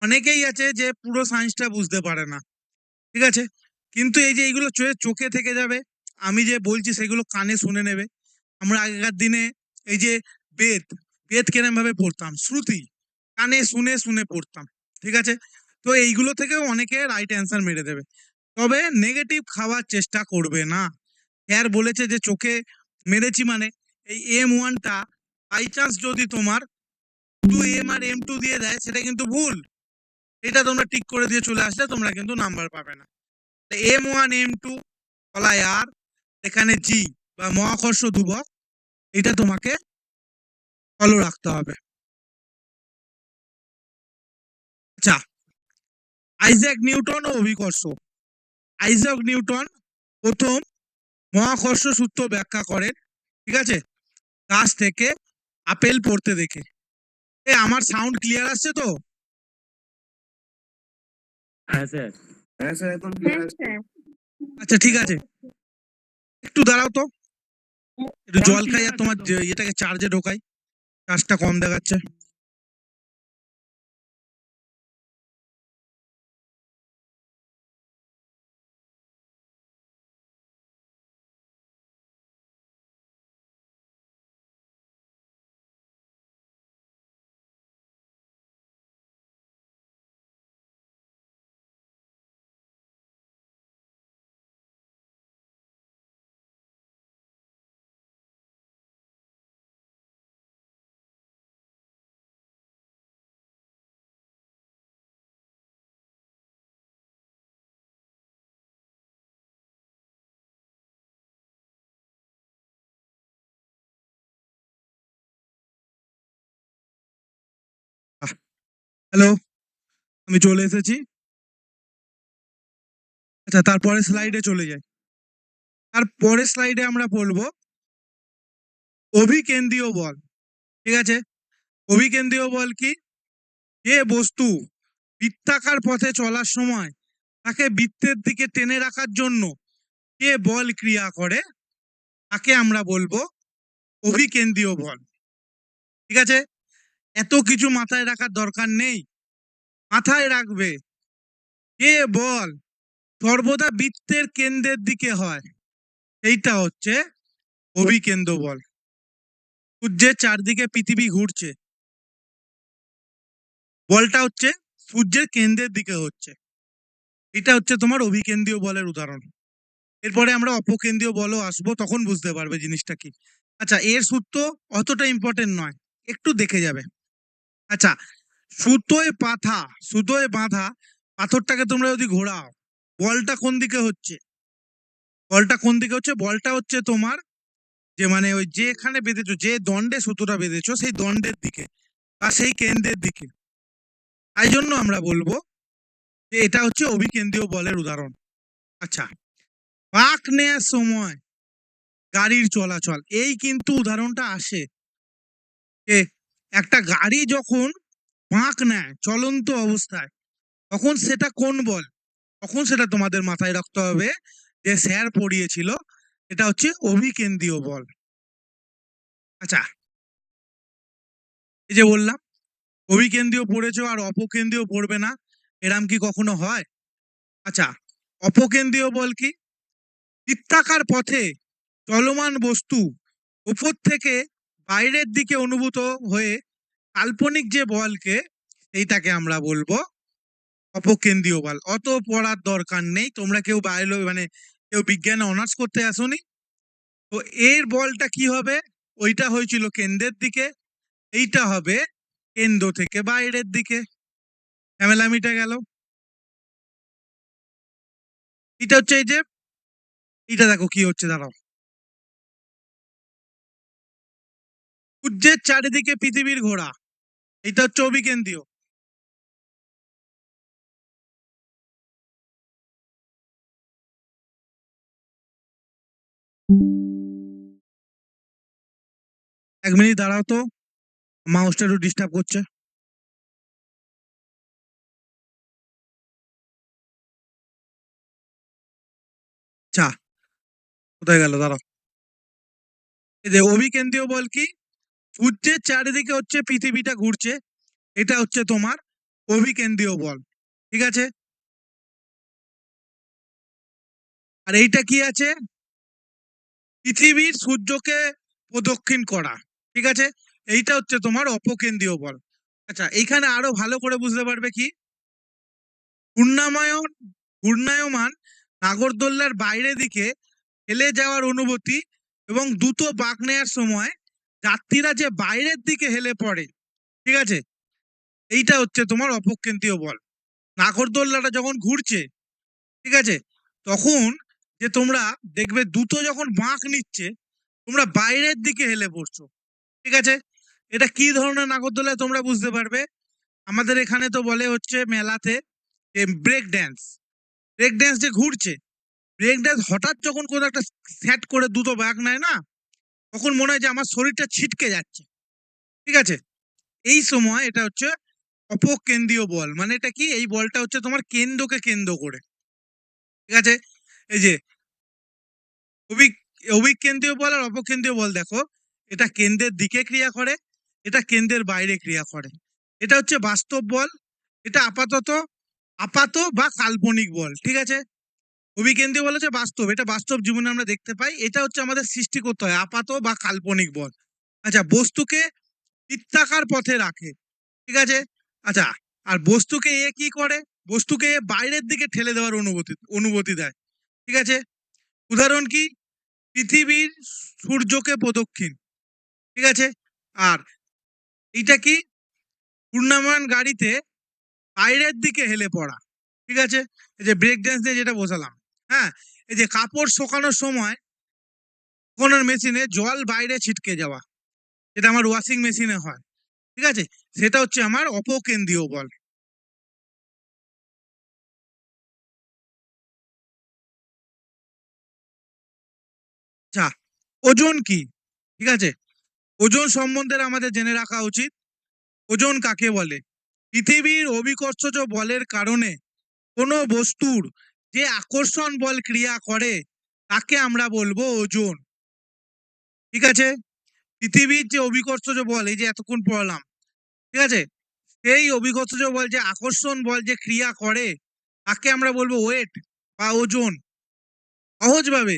অনেকেই আছে যে পুরো সায়েন্সটা বুঝতে পারে না। ঠিক আছে, কিন্তু এই যে এইগুলো চোখে থেকে যাবে, আমি যে বলছি সেগুলো কানে শুনে নেবে। আমরা আগেকার দিনে এই যে বেদ বেদ কেরম ভাবে পড়তাম, শ্রুতি কানে শুনে শুনে পড়তাম। ঠিক আছে, তো এইগুলো থেকেও অনেকে রাইট অ্যান্সার মেরে দেবে, তবে নেগেটিভ খাওয়ার চেষ্টা করবে না। স্যার বলেছে যে চোখে মেরেছি, মানে এই M1টা বাই চান্স যদি তোমার 2M আর M2 দিয়ে দেয়, সেটা কিন্তু ভুল। এটা তোমরা ঠিক করে দিয়ে চলে আসলে তোমরা কিন্তু নাম্বার পাবে না। M1 M2 তলায় আর, এখানে জি বা মহাকর্ষ ধ্রুবক, এটা তোমাকে ফলো রাখতে হবে। আচ্ছা, আইজ্যাক নিউটন ও অভিকর্ষ। আইজ্যাক নিউটন প্রথম মহাকর্ষ সূত্র ব্যাখ্যা করেন, ঠিক আছে, গাছ থেকে আপেল পড়তে দেখে। আমার সাউন্ড ক্লিয়ার আসছে তো? হ্যাঁ স্যার। হ্যাঁ স্যার একদম হ্যাঁ স্যার। আচ্ছা ঠিক আছে, একটু দাঁড়াও তো, একটু জল খাই আর তোমার এটাকে চার্জে ঢোকাই, চার্জটা কম দেখাচ্ছে। হ্যালো, আমি চলে এসেছি। আচ্ছা, তারপরে স্লাইডে চলে যাই। তারপরে স্লাইডে আমরা বলবো অভিকেন্দ্রীয় বল। ঠিক আছে, অভিকেন্দ্রীয় বল কি? যে বস্তু বৃত্তাকার পথে চলার সময় তাকে বৃত্তের দিকে টেনে রাখার জন্য যে বল ক্রিয়া করে তাকে আমরা বলবো অভিকেন্দ্রীয় বল। ঠিক আছে, এত কিছু মাথায় রাখার দরকার নেই। মাথায় রাখবে যে বল সর্বদা বৃত্তের কেন্দ্রের দিকে হয় সেইটা হচ্ছে অভিকেন্দ্র বল। সূর্যের চারদিকে পৃথিবী ঘুরছে, বলটা হচ্ছে সূর্যের কেন্দ্রের দিকে হচ্ছে, এটা হচ্ছে তোমার অভিকেন্দ্রীয় বলের উদাহরণ। এরপরে আমরা অপকেন্দ্রীয় বলও আসবো, তখন বুঝতে পারবে জিনিসটা কি। আচ্ছা, এর সূত্র অতটা ইম্পর্টেন্ট নয়, একটু দেখে যাবে। আচ্ছা, সুতোয় বাঁধা পাথরটাকে তোমরা যদি ঘোরাও, বলটা কোন দিকে হচ্ছে? বলটা হচ্ছে তোমার যে মানে ওই যেখানে বেঁধেছো, যে দণ্ডে সুতোটা বেঁধেছো সেই দণ্ডের দিকে বা সেই কেন্দ্রের দিকে। তাই জন্য আমরা বলবো যে এটা হচ্ছে অভিকেন্দ্রীয় বলের উদাহরণ। আচ্ছা, বাঁক নেয়ার সময় গাড়ির চলাচল, এই কিন্তু উদাহরণটা আসে যে একটা গাড়ি যখন বাঁক নেয় চলন্ত অবস্থায়, তখন সেটা কোন বল? তখন সেটা তোমাদের মাথায় রাখতে হবে যে স্যার পড়িয়েছিল, এটা হচ্ছে অভিকেন্দ্রীয় বল। আচ্ছা, এই যে বললাম অভিকেন্দ্রীয় পড়েছো আর অপকেন্দ্রীয় পড়বে না, এরম কি কখনো হয়? আচ্ছা, অপকেন্দ্রীয় বল কি? বৃত্তাকার পথে চলমান বস্তু উপর থেকে বাইরের দিকে অনুভূত হয়ে কাল্পনিক যে বলকে, এইটাকে আমরা বলবো অপকেন্দ্রীয় বল। অত পড়ার দরকার নেই, তোমরা কেউ মানে কেউ বিজ্ঞানে অনার্স করতে আসোনি তো। এর বলটা কি হবে? ওইটা হয়েছিল কেন্দ্রের দিকে, এইটা হবে কেন্দ্র থেকে বাইরের দিকে। ঝামেলা মিটে গেল। এটা হচ্ছে এই যে, এটা দেখো কি হচ্ছে, দাঁড়াও। সূর্যের চারিদিকে পৃথিবীর ঘোরা, এটা হচ্ছে অভিকেন্দ্রীয়। এক মিনিট দাঁড়াও তো, মাউসটা একটু ডিস্টার্ব করছে। আচ্ছা, কোথায় গেল, দাঁড়াও। এই যে অভিকেন্দ্রীয় বল কি? সূর্যের চারিদিকে হচ্ছে পৃথিবীটা ঘুরছে, এটা হচ্ছে তোমার অভিকেন্দ্রীয় বল। ঠিক আছে, আর এইটা কি আছে? পৃথিবীর সূর্যকে প্রদক্ষিণ করা। ঠিক আছে, এইটা হচ্ছে তোমার অপকেন্দ্রীয় বল। আচ্ছা, এইখানে আরো ভালো করে বুঝতে পারবে কি, ঘূর্ণায়মান নাগরদোল্লার বাইরের দিকে ফেলে যাওয়ার অনুভূতি এবং দ্রুত বাঁক নেওয়ার সময় যাত্রীরা যে বাইরের দিকে হেলে পড়ে, ঠিক আছে, এইটা হচ্ছে তোমার অপকেন্দ্রীয় বল। নাগরদোল্লাটা যখন ঘুরছে, ঠিক আছে, তখন যে তোমরা দেখবে দ্রুত যখন বাঁক নিচ্ছে তোমরা বাইরের দিকে হেলে পড়ছো, ঠিক আছে? এটা কি ধরনের নাগরদোলা তোমরা বুঝতে পারবে। আমাদের এখানে তো বলে হচ্ছে মেলাতে ব্রেক ড্যান্স। ব্রেক ড্যান্স যে ঘুরছে, ব্রেক ড্যান্স হঠাৎ যখন কোনো একটা সেট করে দ্রুত বাঁক নেয় না, তখন মনে হয় যে আমার শরীরটা ছিটকে যাচ্ছে, ঠিক আছে? এই সময় এটা হচ্ছে অপকেন্দ্রীয় বল। মানে এটা কি, এই বলটা হচ্ছে তোমার কেন্দ্রকে কেন্দ্র করে, ঠিক আছে? এই যে অভিকেন্দ্রীয় বল আর অপকেন্দ্রীয় বল দেখো, এটা কেন্দ্রের দিকে ক্রিয়া করে, এটা কেন্দ্রের বাইরে ক্রিয়া করে। এটা হচ্ছে বাস্তব বল, এটা আপাত বা কাল্পনিক বল, ঠিক আছে? অভিকেন্দ্রীয় বল হচ্ছে বাস্তব, এটা বাস্তব জীবনে আমরা দেখতে পাই। এটা হচ্ছে আমাদের সৃষ্টি করতে হয় আপাত বা কাল্পনিক বল। আচ্ছা, বস্তুকে বৃত্তাকার পথে রাখে, ঠিক আছে? আচ্ছা, আর বস্তুকে এ কি করে, বস্তুকে এ বাইরের দিকে ঠেলে দেওয়ার অনুভূতি দেয়, ঠিক আছে? উদাহরণ কি, পৃথিবীর সূর্যকে প্রদক্ষিণ, ঠিক আছে? আর এইটা কি, ঘূর্ণায়মান গাড়িতে বাইরের দিকে হেলে পড়া, ঠিক আছে? এই যে ব্রেক ড্যান্স নিয়ে যেটা বোঝালাম, হ্যাঁ। এই যে কাপড় শুকানোর সময় শুকানোর মেশিনে জল বাইরে ছিটকে যাওয়া, যেটা আমার ওয়াশিং মেশিনে হয়, ঠিক আছে? সেটা হচ্ছে আমার অপকেন্দ্রীয় বল। আচ্ছা, ওজন কি, ঠিক আছে? ওজন সম্বন্ধে আমাদের জেনে রাখা উচিত। ওজন কাকে বলে? পৃথিবীর অভিকর্ষজ বলের কারণে কোনো বস্তুর যে আকর্ষণ বল ক্রিয়া করে তাকে আমরা বলবো ওজন, ঠিক আছে? পৃথিবীর যে অভিকর্ষজ বল, এই যে এতক্ষণ পড়লাম, ঠিক আছে, সেই অভিকর্ষজ বল যে আকর্ষণ বল যে ক্রিয়া করে তাকে আমরা বলবো ওয়েট বা ওজন। সহজভাবে,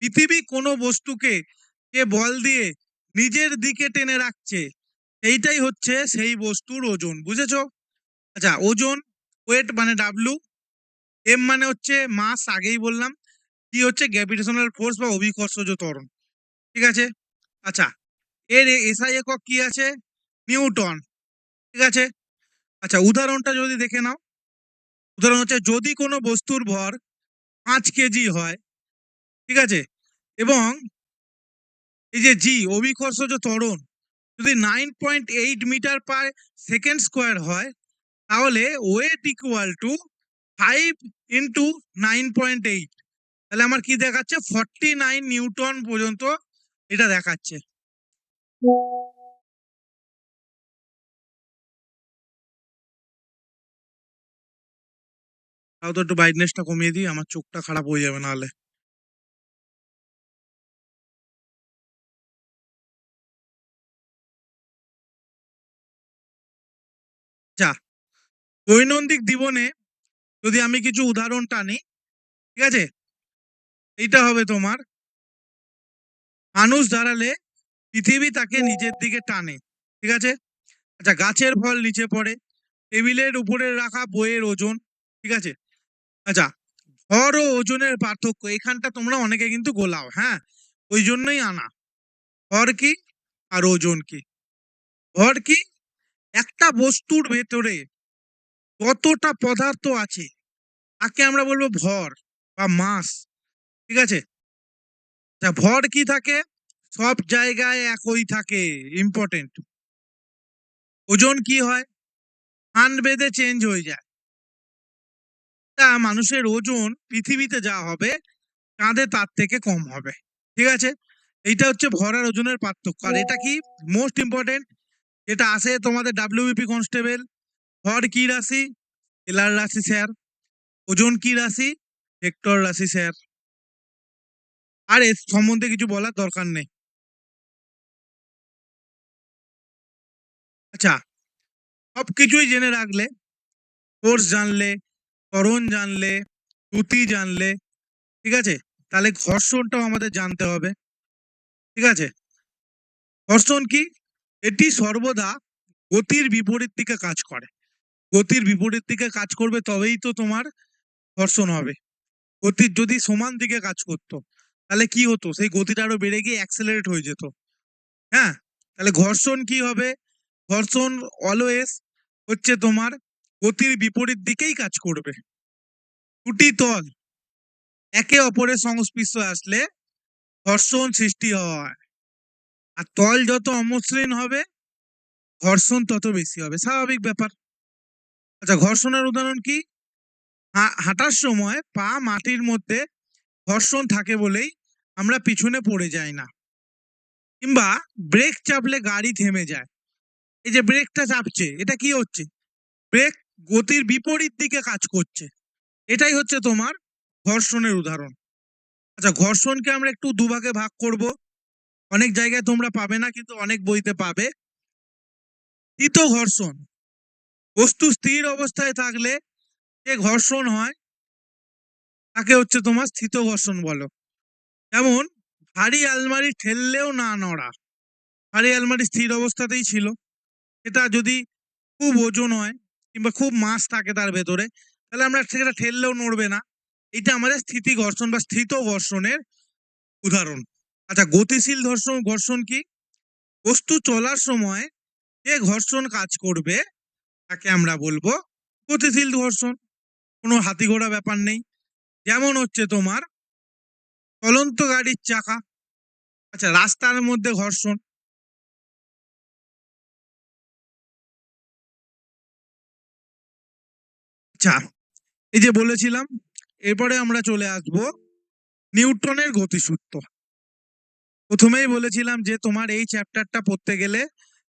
পৃথিবী কোনো বস্তুকে যে বল দিয়ে নিজের দিকে টেনে রাখছে এইটাই হচ্ছে সেই বস্তুর ওজন, বুঝেছো? আচ্ছা, ওজন, ওয়েট মানে ডাব্লু, এম মানে হচ্ছে মাস, আগেই বললাম, কি হচ্ছে গ্র্যাভিটেশনাল ফোর্স বা অভিকর্ষজ ত্বরণ, ঠিক আছে? আচ্ছা, এর এসআই একক কি আছে? নিউটন, ঠিক আছে? আচ্ছা, উদাহরণটা যদি দেখে নাও, উদাহরণ হচ্ছে যদি কোনো বস্তুর ভর 5 কেজি হয়, ঠিক আছে, এবং এই যে জি অভিকর্ষজ ত্বরণ যদি 9.8 মিটার পার সেকেন্ড স্কোয়ার হয়, তাহলে ওয়েট ইকুয়াল টু 5 × 9.8, তাহলে আমার কি দেখাচ্ছে 49 নিউটন পর্যন্ত এটা দেখাচ্ছে। তাও তো একটু ব্রাইটনেসটা কমিয়ে দিই, আমার চোখটা খারাপ হয়ে যাবে নাহলে। যা, দৈনন্দিন জীবনে যদি আমি কিছু উদাহরণ টানি, ঠিক আছে, এইটা হবে তোমার, মানুষ দাঁড়ালে পৃথিবী তাকে নিজের দিকে টানে, ঠিক আছে? আচ্ছা, গাছের ফল নিচে পড়ে, টেবিলের উপরে রাখা বইয়ের ওজন, ঠিক আছে? আচ্ছা, ভর ও ওজনের পার্থক্য, এখানটা তোমরা অনেকে কিন্তু গোলাও, হ্যাঁ, ওই জন্যই আনা। ভর কি আর ওজন কি? ভর কি, একটা বস্তুর ভেতরে কতটা পদার্থ আছে তাকে আমরা বলবো ভর বা মাস, ঠিক আছে? তা ভর কি থাকে, সব জায়গায় একই থাকে, ইম্পর্টেন্ট। ওজন কি হয়, স্থান বেঁধে চেঞ্জ হয়ে যায়। তা মানুষের ওজন পৃথিবীতে যা হবে চাঁদে তার থেকে কম হবে, ঠিক আছে? এইটা হচ্ছে ভর আর ওজনের পার্থক্য। আর এটা কি মোস্ট ইম্পর্টেন্ট, যেটা আসে তোমাদের ডাব্লিউবিপি কনস্টেবল, ভর কি রাশি? স্কেলার রাশি স্যার। ওজন কি রাশি? ভেক্টর রাশি স্যার। আর এর সম্বন্ধে কিছু বলার দরকার নেই। আচ্ছা, সবকিছুই জেনে রাখলে, ফোর্স জানলে, ত্বরণ জানলে, দ্রুতি জানলে, ঠিক আছে, তাহলে ঘর্ষণটাও আমাদের জানতে হবে, ঠিক আছে? ঘর্ষণ কি, এটি সর্বদা গতির বিপরীত দিকে কাজ করে। গতির বিপরীত দিকে কাজ করবে তবেই তো তোমার ঘর্ষণ হবে। গতির যদি সমান দিকে কাজ করতো তাহলে কি হতো, সেই গতিটা আরো বেড়ে গিয়ে অ্যাক্সেলারেট হয়ে যেত, হ্যাঁ। তাহলে ঘর্ষণ কি হবে, ঘর্ষণ অলওয়েজ হচ্ছে তোমার গতির বিপরীত দিকেই কাজ করবে। দুটি তল একে অপরের সংস্পর্শে আসলে ঘর্ষণ সৃষ্টি হয়। আর তল যত অমসৃণ হবে ঘর্ষণ তত বেশি হবে, স্বাভাবিক ব্যাপার। আচ্ছা, ঘর্ষণের উদাহরণ কি? হাঁটার সময় পা মাটির মধ্যে ঘর্ষণ থাকে বলেই আমরা পিছনে পড়ে যাই না। কিংবা ব্রেক চাপলে গাড়ি থেমে যায়। এই যে ব্রেকটা চাপছে, এটা কি হচ্ছে? ব্রেক গতির বিপরীত দিকে কাজ করছে। এটাই হচ্ছে তোমার ঘর্ষণের উদাহরণ। আচ্ছা, ঘর্ষণকে আমরা একটু দুভাগে ভাগ করব। অনেক জায়গায় তোমরা পাবে না, কিন্তু অনেক বইতে পাবে। স্থিত ঘর্ষণ, বস্তু স্থির অবস্থায় থাকলে যে ঘর্ষণ হয় তাকে হচ্ছে তোমার স্থিত ঘর্ষণ বলো। যেমন ভারী আলমারি ঠেললেও না নড়া, ভারী আলমারি স্থির অবস্থাতেই ছিল। এটা যদি খুব ওজন হয় কিংবা খুব মাস থাকে তার ভেতরে, তাহলে আমরা সেটা ঠেললেও নড়বে না। এটা আমাদের স্থিতি ঘর্ষণ বা স্থিত ঘর্ষণের উদাহরণ। আচ্ছা, গতিশীল ঘর্ষণ, ঘর্ষণ কি? বস্তু চলার সময় যে ঘর্ষণ কাজ করবে তাকে আমরা বলবো গতিশীল ঘর্ষণ। কোনো হাতি ঘোড়া ব্যাপার নেই। যেমন হচ্ছে তোমার চলন্ত গাড়ির চাকা। আচ্ছা, রাস্তার মধ্যে ঘর্ষণ। আচ্ছা, এই যে বলেছিলাম, এরপরে আমরা চলে আসবো নিউটনের গতিসূত্র। প্রথমেই বলেছিলাম যে তোমার এই চ্যাপ্টারটা পড়তে গেলে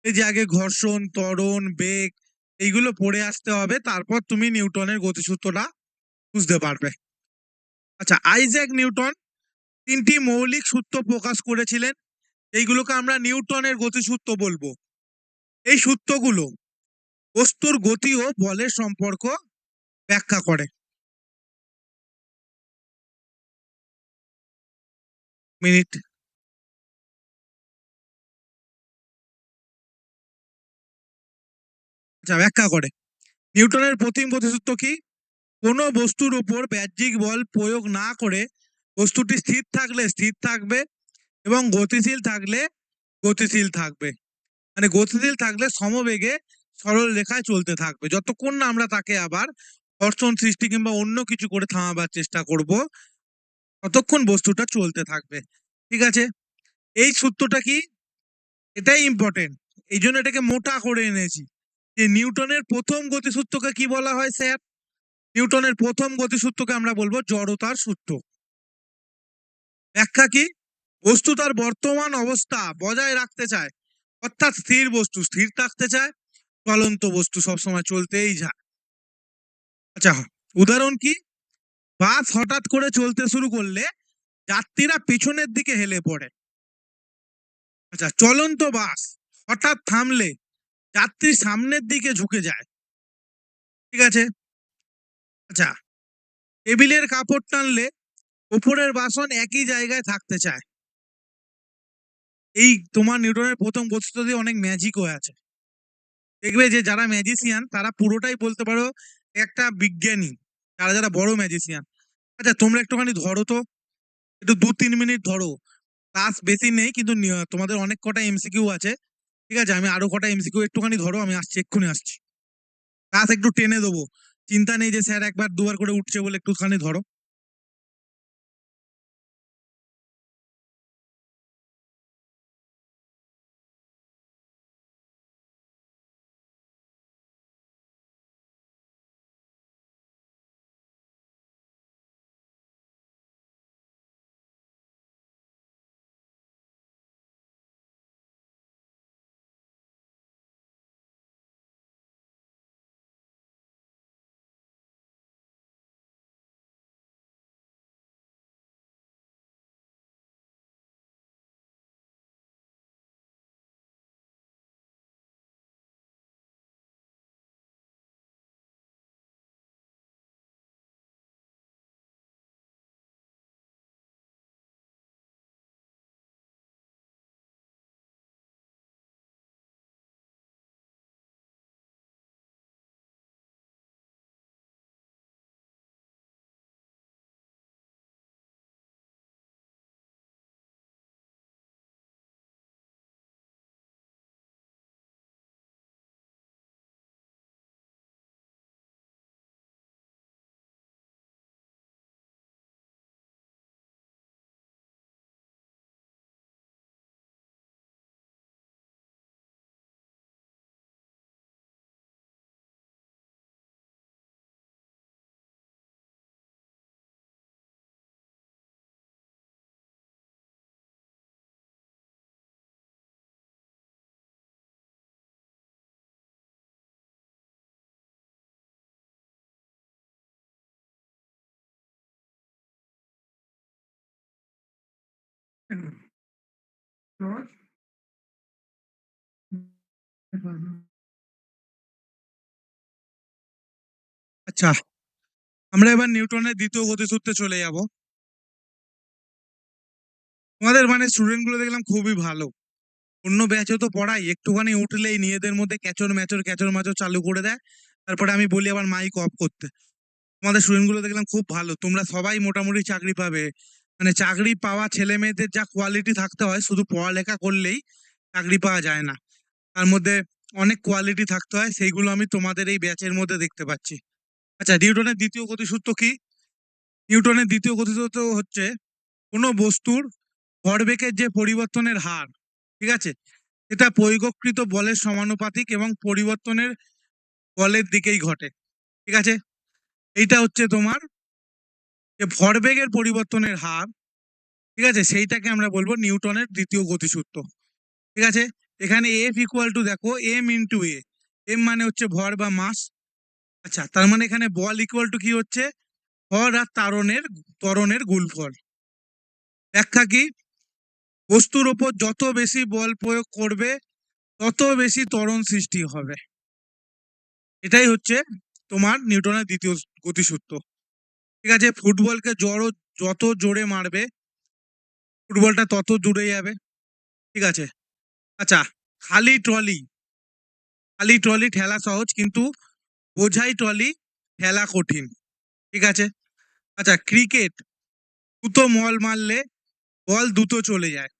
এই যে আগে ঘর্ষণ, ত্বরণ, বেগ এইগুলো পড়ে আসতে হবে, তারপর তুমি নিউটনের গতিসূত্রটা বুঝতে পারবে। আচ্ছা, আইজ্যাক নিউটন তিনটি মৌলিক সূত্র প্রকাশ করেছিলেন, এইগুলোকে আমরা নিউটনের গতিসূত্র বলবো। এই সূত্রগুলো বস্তুর গতি ও বলের সম্পর্ক ব্যাখ্যা করে। মিনিট। আচ্ছা, ব্যাখ্যা করে। নিউটনের প্রথম গতিসূত্র কি? কোনো বস্তুর উপর বাহ্যিক বল প্রয়োগ না করে বস্তুটি স্থির থাকলে স্থির থাকবে এবং গতিশীল থাকলে গতিশীল থাকবে। মানে গতিশীল থাকলে সমবেগে সরল রেখায় চলতে থাকবে, যতক্ষণ না আমরা তাকে আবার ঘর্ষণ সৃষ্টি কিংবা অন্য কিছু করে থামাবার চেষ্টা করব, ততক্ষণ বস্তুটা চলতে থাকবে। ঠিক আছে, এই সূত্রটা কি? এটাই ইম্পর্টেন্ট, এই জন্য এটাকে মোটা করে এনেছি। যে নিউটনের প্রথম গতিসূত্রকে কি বলা হয় স্যার? নিউটনের প্রথম গতিসূত্রকে আমরা বলবো জড়তার সূত্র। ব্যাখ্যা কি? বস্তু তার বর্তমান অবস্থা বজায় রাখতে চায়, অর্থাৎ স্থির বস্তু স্থির থাকতে চায়, চলন্ত বস্তু সবসময় চলতেই যায়। আচ্ছা, উদাহরণ কি? বাস হঠাৎ করে চলতে শুরু করলে যাত্রীরা পিছনের দিকে হেলে পড়ে। আচ্ছা, চলন্ত বাস হঠাৎ থামলে যাত্রী সামনের দিকে ঝুঁকে যায়। ঠিক আছে। আচ্ছা, টেবিলের কাপড় টানলে উপরের বাসন একই জায়গায় থাকতে চায়। এই তোমার নিউটনের প্রথম গতিসূত্র দিয়ে অনেক ম্যাজিকও আছে। দেখবে যে যারা ম্যাজিশিয়ান তারা পুরোটাই বলতে পারো একটা বিজ্ঞানী, যারা যারা বড় ম্যাজিশিয়ান। আচ্ছা, তোমরা একটুখানি ধরো তো, একটু 2-3 মিনিট ধরো। ক্লাস বেশি নেই, কিন্তু তোমাদের অনেক কটা এমসিকিউ আছে। ঠিক আছে, আমি আরো কটা এমসিকিউ একটুখানি ধরো, আমি আসছি, এক্ষুনি আসছি। ক্লাস একটু টেনে দেবো, চিন্তা নেই যে স্যার একবার দুবার করে উঠছে বলে। একটুখানি ধরো। আচ্ছা, আমরা এবার নিউটনের দ্বিতীয় গতিসূত্রে চলে যাব। তোমাদের মানে স্টুডেন্ট গুলো দেখলাম খুবই ভালো। অন্য ব্যাচে তো পড়াই, একটুখানি উঠলেই নিজেদের মধ্যে ক্যাচর ম্যাচর চালু করে দেয়। তারপরে আমি বলি আবার মাইক অফ করতে। তোমাদের স্টুডেন্ট গুলো দেখলাম খুব ভালো, তোমরা সবাই মোটামুটি চাকরি পাবে। মানে চাকরি পাওয়া ছেলে মেয়েদের যা কোয়ালিটি থাকতে হয়, শুধু পড়ালেখা করলেই চাকরি পাওয়া যায় না। তার মধ্যে অনেক কোয়ালিটি থাকতে হয়, সেইগুলো আমি তোমাদের এই ব্যাচের মধ্যে দেখতে পাচ্ছি। আচ্ছা, নিউটনের দ্বিতীয় গতিসূত্র কি? নিউটনের দ্বিতীয় গতিসূত্র হচ্ছে কোনো বস্তুর ভরবেগের যে পরিবর্তনের হার, ঠিক আছে, এটা পরিকক্ষিত বলের সমানুপাতিক এবং পরিবর্তনের বলের দিকেই ঘটে। ঠিক আছে, এইটা হচ্ছে তোমার যে ভরবেগের পরিবর্তনের হার, ঠিক আছে, সেইটাকে আমরা বলবো নিউটনের দ্বিতীয় গতিসূত্র। ঠিক আছে, এখানে এফ ইকুয়াল টু দেখো এম ইন্টু এ। এম মানে হচ্ছে ভর বা মাস। আচ্ছা, তার মানে এখানে বল ইকুয়াল টু কি হচ্ছে? ভর আর ত্বরণের গুণফল। ব্যাখ্যা কি? বস্তুর ওপর যত বেশি বল প্রয়োগ করবে তত বেশি ত্বরণ সৃষ্টি হবে। এটাই হচ্ছে তোমার নিউটনের দ্বিতীয় গতিসূত্র। ঠিক আছে, ফুটবলকে যত জোরে মারবে ফুটবলটা তত দূরে যাবে। ঠিক আছে। আচ্ছা, খালি ট্রলি খালি ট্রলি ঠেলা সহজ, কিন্তু বোঝাই ট্রলি ঠেলা কঠিন। ঠিক আছে। আচ্ছা, ক্রিকেট দ্রুত বল মারলে বল দ্রুত চলে যায়।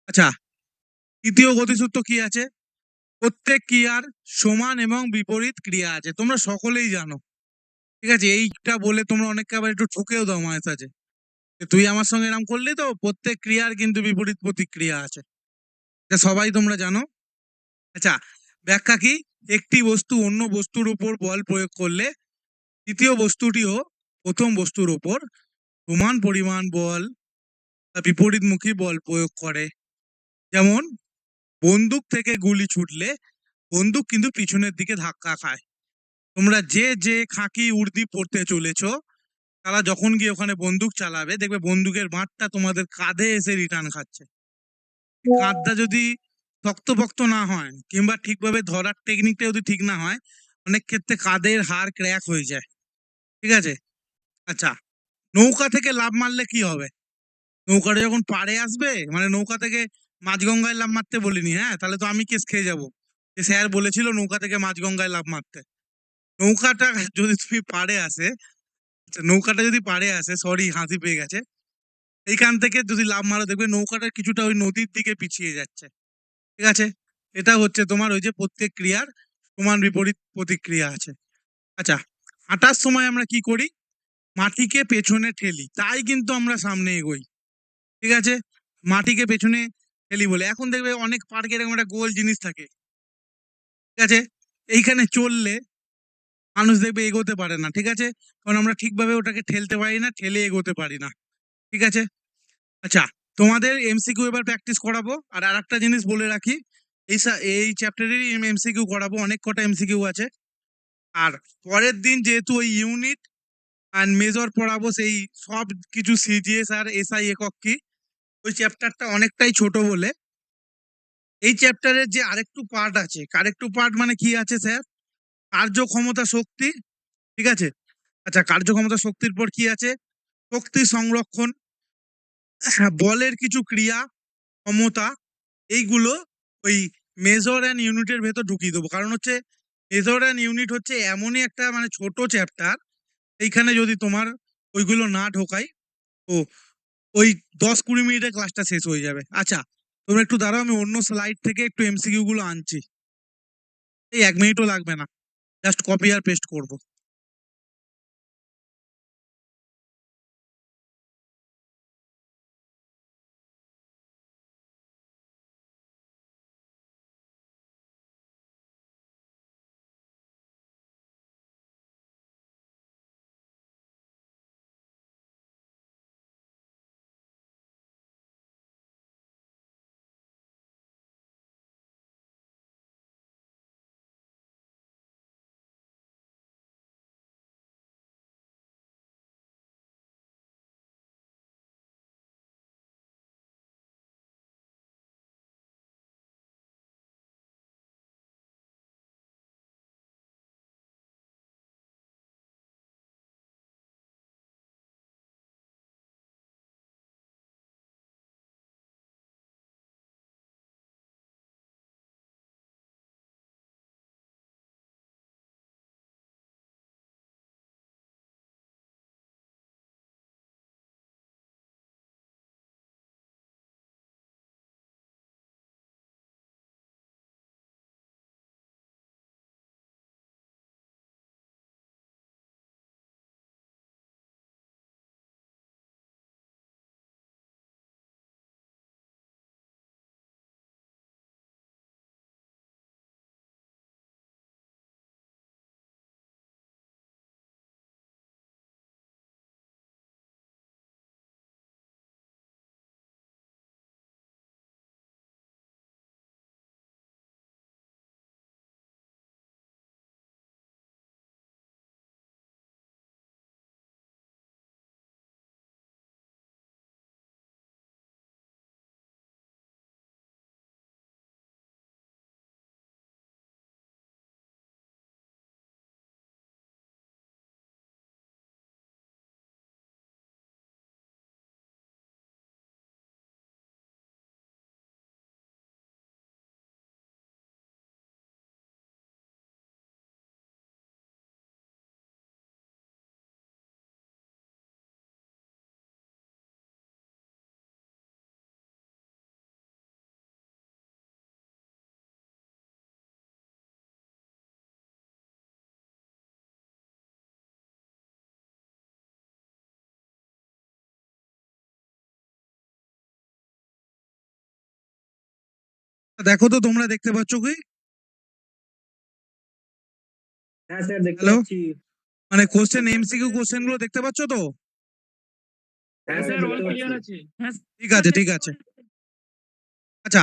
আচ্ছা, তৃতীয় গতিসূত্র কি আছে? প্রত্যেক ক্রিয়ার সমান এবং বিপরীত ক্রিয়া আছে, তোমরা সকলেই জানো। ঠিক আছে, এইটা বলে তোমরা অনেককে আবার একটু ঠকেও দাও মায়ের কাছে, তুই আমার সঙ্গে এরকম করলি তো, প্রত্যেক ক্রিয়ার কিন্তু বিপরীত প্রতিক্রিয়া আছে, এটা সবাই তোমরা জানো। আচ্ছা, ব্যাখ্যা কি? একটি বস্তু অন্য বস্তুর উপর বল প্রয়োগ করলে দ্বিতীয় বস্তুটিও প্রথম বস্তুর উপর সমান পরিমাণ বল বা বিপরীতমুখী বল প্রয়োগ করে। যেমন বন্দুক থেকে গুলি ছুটলে বন্দুক কিন্তু পিছনের দিকে ধাক্কা খায়। তোমরা যে খাঁকি উর্দি পড়তে চলেছো, তারা যখন গিয়ে ওখানে বন্দুক চালাবে দেখবে বন্দুকের বাঁটটা তোমাদের কাঁধে এসে রিটার্ন খাচ্ছে। কাঁধটা যদি শক্তপোক্ত না হয় কিংবা ঠিকভাবে ধরার টেকনিকটা যদি ঠিক না হয়, অনেক ক্ষেত্রে কাঁধের হাড় ক্র্যাক হয়ে যায়। ঠিক আছে। আচ্ছা, নৌকা থেকে লাফ মারলে কি হবে? নৌকাটা যখন পাড়ে আসবে, মানে নৌকা থেকে মাঝগঙ্গায় লাফ মারতে বলিনি, হ্যাঁ, তাহলে তো আমি কেস খেয়ে যাবো যে স্যার বলেছিল নৌকা থেকে মাঝগঙ্গায় লাফ মারতে। নৌকাটা যদি তুমি পাড়ে আসে, নৌকাটা যদি পাড়ে আসে, সরি হাসি পেয়ে গেছে, এইখান থেকে যদি লাফ মারো দেখবে নৌকাটা কিছুটা ওই নদীর দিকে পিছিয়ে যাচ্ছে। ঠিক আছে, এটা হচ্ছে তোমার ওই যে প্রত্যেক ক্রিয়ার সমান বিপরীত প্রতিক্রিয়া আছে। আচ্ছা, হাঁটার সময় আমরা কি করি? মাটিকে পেছনে ঠেলি, তাই কিন্তু আমরা সামনে এগোই। ঠিক আছে, মাটিকে পেছনে ঠেলি বলে এখন দেখবে অনেক পার্কে এরকম একটা গোল জিনিস থাকে। ঠিক আছে, এইখানে চললে মানুষ দেখবে এগোতে পারে না। ঠিক আছে, কারণ আমরা ঠিকভাবে ওটাকে ঠেলতে পারি না, ঠেলে এগোতে পারি না। ঠিক আছে। আচ্ছা, তোমাদের এমসিকিউ এবার প্র্যাকটিস করাবো। আর আরেকটা জিনিস বলে রাখি, এই চ্যাপ্টারেরই এমসিকিউ করাবো, অনেক কটা এমসিকিউ আছে। আর পরের দিন যেহেতু ওই ইউনিট আর মেজর পড়াবো, সেই সব কিছু সিজিএস আর এসআই একক কি, ওই চ্যাপ্টারটা অনেকটাই ছোট বলে এই চ্যাপ্টারের যে আরেকটু পার্ট আছে, আরেকটু পার্ট মানে কি আছে স্যার? কার্যক্ষমতা শক্তি। ঠিক আছে। আচ্ছা, কার্যক্ষমতা শক্তির পর কি আছে? শক্তি সংরক্ষণ, বলের কিছু ক্রিয়া, ক্ষমতা, এইগুলো ওই মেজর অ্যান্ড ইউনিটের ভেতর ঢুকিয়ে দেবো। কারণ হচ্ছে মেজর অ্যান্ড ইউনিট হচ্ছে এমনই একটা মানে ছোট চ্যাপ্টার, এইখানে যদি তোমার ওইগুলো না ঢোকাই তো ওই 10-20 মিনিটে ক্লাসটা শেষ হয়ে যাবে। আচ্ছা, তোমরা একটু দাঁড়াও, আমি অন্য স্লাইড থেকে একটু এমসিকিউ গুলো আনছি। এই 1 মিনিটও লাগবে না, জাস্ট কপি আর পেস্ট করবো। দেখো তো তোমরা দেখতে পাচ্ছ কি? হ্যাঁ স্যার দেখতে হ্যালো? পাচ্ছি। মানে কোশ্চেন এমসিকিউ কোশ্চেন গুলো দেখতে পাচ্ছ তো? হ্যাঁ স্যার দেখতে পাচ্ছি। ঠিক আছে, ঠিক আছে। আচ্ছা,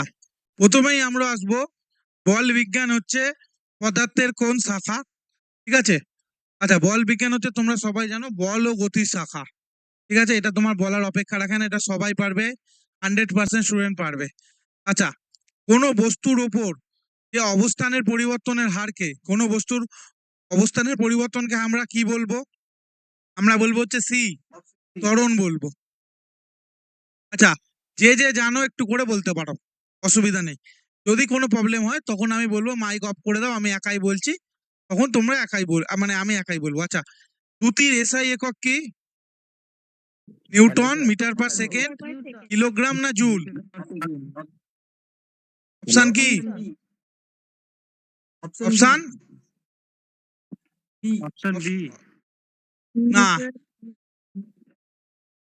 প্রথমেই আমরা আসবো, বল বিজ্ঞান হচ্ছে পদার্থের কোন শাখা? ঠিক আছে? আচ্ছা, বল বিজ্ঞান হচ্ছে তোমরা সবাই জানো বল ও গতির শাখা। ঠিক আছে? এটা তোমার বলার অপেক্ষা রাখে না, এটা সবাই পারবে, 100% স্টুডেন্ট পারবে। আচ্ছা, কোনো বস্তুর উপর যে অবস্থানের পরিবর্তনের হারকে, কোনো বস্তুর অবস্থানের পরিবর্তনকে আমরা কি বলবো? আমরা বলবো হচ্ছে সি, ত্বরণ বলবো। আচ্ছা, যে যে জানো একটু করে বলতে পারো, অসুবিধা নেই। যদি কোনো প্রবলেম হয় তখন আমি বলবো মাইক অফ করে দাও, আমি একাই বলছি, তখন তোমরা একাই মানে আমি একাই বলবো। আচ্ছা, দ্রুতির এসআই একক কি? Newton, metre per second, kilogram না জুল? অপশন কি? Option option B. না,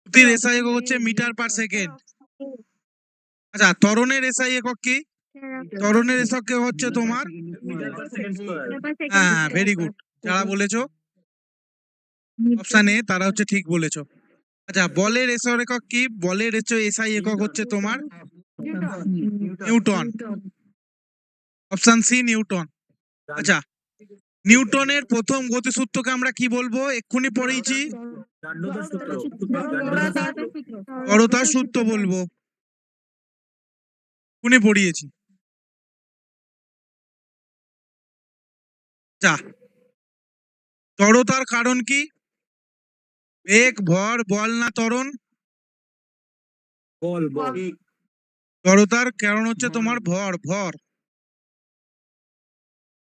দ্রুতির এসআই একক হচ্ছে মিটার পার সেকেন্ড। আচ্ছা, ত্বরণের এসআই একক কি? ত্বরণের এসক হচ্ছে তোমার, মিটার পার সেকেন্ড স্কয়ার। হ্যাঁ, ভেরি গুড। যারা বলেছো অপশন এ তারা হচ্ছে ঠিক বলেছো। আচ্ছা, বলের এসআই একক কি? বলের এসআই একক হচ্ছে তোমার নিউটন। Option C, Newton. আচ্ছা, নিউটনের প্রথম গতিসূত্রকে আমরা কি বলবো? এক্ষুনি পড়েইছি, দাণ্ডদার সূত্র। জড়তার সূত্র বলবো, এক্ষুনি পড়িয়েছি। আচ্ছা, জড়তার কারণ কি? বেগ, ভর, বল না ত্বরণ? বল বল। জড়তার কারণ হচ্ছে তোমার ভর, ভর,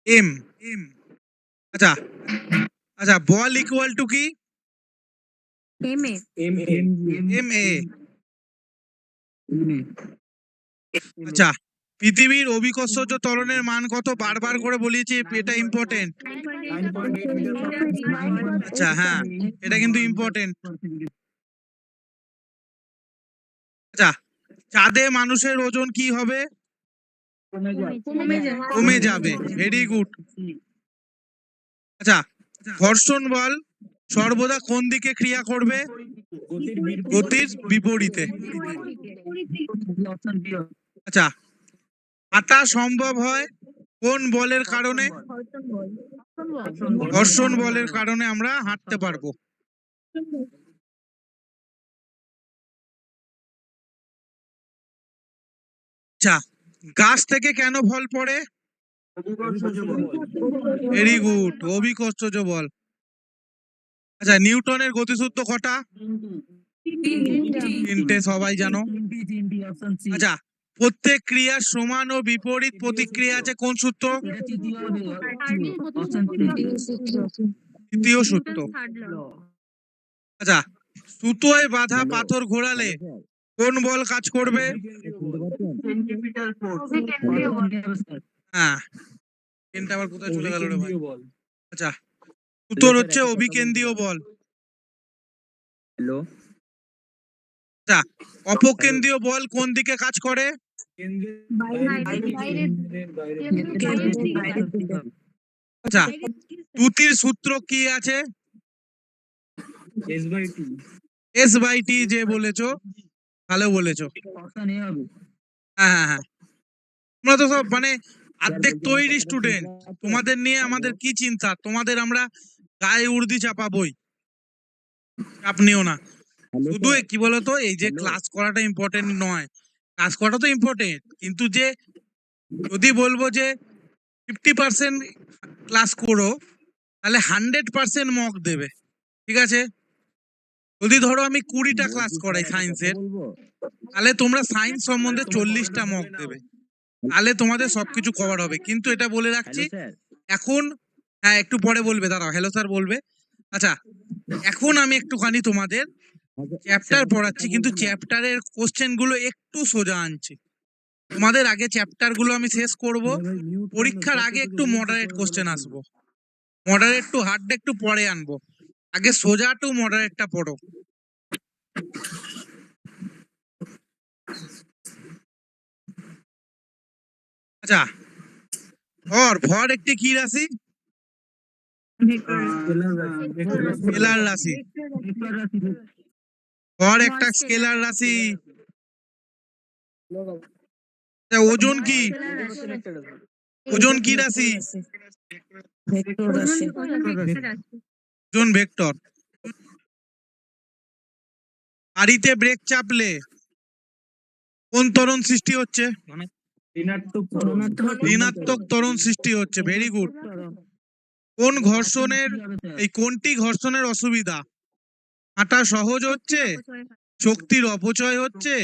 এম। আচ্ছা, আচ্ছা, বল ইকুয়াল টু কি? M M A. আচ্ছা, পৃথিবীর অভিকর্ষজ ত্বরণের মান কত? বারবার করে বলেছি, এটা ইম্পর্টেন্ট। 9.8 মিটার। আচ্ছা, হ্যাঁ, এটা কিন্তু ইম্পর্টেন্ট। আচ্ছা, চাঁদে মানুষের ওজন কি হবে? কমে যাবে, ভেরি গুড। আচ্ছা, ঘর্ষণ বল সর্বদা কোন দিকে ক্রিয়া করবে? গতির বিপরীতে। আচ্ছা, হাঁটা সম্ভব হয় কোন বলের কারণে? ঘর্ষণ বলের কারণে আমরা হাঁটতে পারবো। আচ্ছা, গাছ থেকে কেন ফল পড়ে? ভেরি গুড, অভিকর্ষজ বল। আচ্ছা, নিউটনের গতিসূত্র কটা? তিনটে, সবাই জানো। আচ্ছা, প্রত্যেক ক্রিয়ার সমান ও বিপরীত প্রতিক্রিয়া আছে কোন সূত্র? তৃতীয় সূত্র। আচ্ছা, সুতোয় বাঁধা পাথর ঘোরালে কোন বল কাজ করবে? হ্যাঁ, পেনটা আবার কোথায় চলে গেল রে ভাই? বল। আচ্ছা, সুতোর হচ্ছে অভিকেন্দ্রীয় বল। হ্যালো। আচ্ছা, অপকেন্দ্রীয় বল কোন দিকে কাজ করে? আচ্ছা, দ্রুতির সূত্র কি আছে? এস বাই টি, যে বলেছো ভালো বলেছো। হ্যাঁ, হ্যাঁ, হ্যাঁ, তোমরা তো সব মানে অর্ধেক তৈরি স্টুডেন্ট, তোমাদের নিয়ে আমাদের কি চিন্তা? তোমাদের আমরা গায়ে উর্দি চাপাবই, চাপ নিও না। শুধু কি বলতো, এই যে ক্লাস করাটা ইম্পর্টেন্ট নয়, ক্লাস করাটা তো ইম্পর্টেন্ট, কিন্তু যে যদি বলবো যে 50% ক্লাস করো, তাহলে 100% মক দেবে। ঠিক আছে? যদি ধরো আমি 20টা ক্লাস করাই সায়েন্সের, তাহলে তোমরা সায়েন্স সম্বন্ধে 40টা মক দেবে, তাহলে তোমাদের সবকিছু কভার হবে। কিন্তু এটা বলে রাখছি এখন, হ্যাঁ একটু পরে বলবে, দাঁড়াও, হ্যালো স্যার বলবে। আচ্ছা, এখন আমি একটুখানি তোমাদের চ্যাপ্টার পড়াচ্ছি, কিন্তু চ্যাপ্টারের কোশ্চেন গুলো একটু সোজা আনছি। তোমাদের আগে চ্যাপ্টার গুলো আমি শেষ করব, পরীক্ষার আগে একটু মডারেট কোশ্চেন আসবো, মডারেট টু হার্ড একটু পরে আনবো, আগে সোজা টু মডারেটটা পড়ো। আচ্ছা, ভর একটি কি রাশি? স্কেলার রাশি। ভর একটা স্কেলার রাশি। আচ্ছা, ওজন কি? ওজন কি রাশি? ওজন ভেক্টর। গাড়িতে ব্রেক চাপলে কোন ত্বরণ সৃষ্টি হচ্ছে? ঋণাত্মক ত্বরণ সৃষ্টি হচ্ছে। Very good. কোন ঘর্ষণের কোনটি ঘর্ষণের অসুবিধা? হাঁটা সহজ হচ্ছে, শক্তির অপচয় হচ্ছে,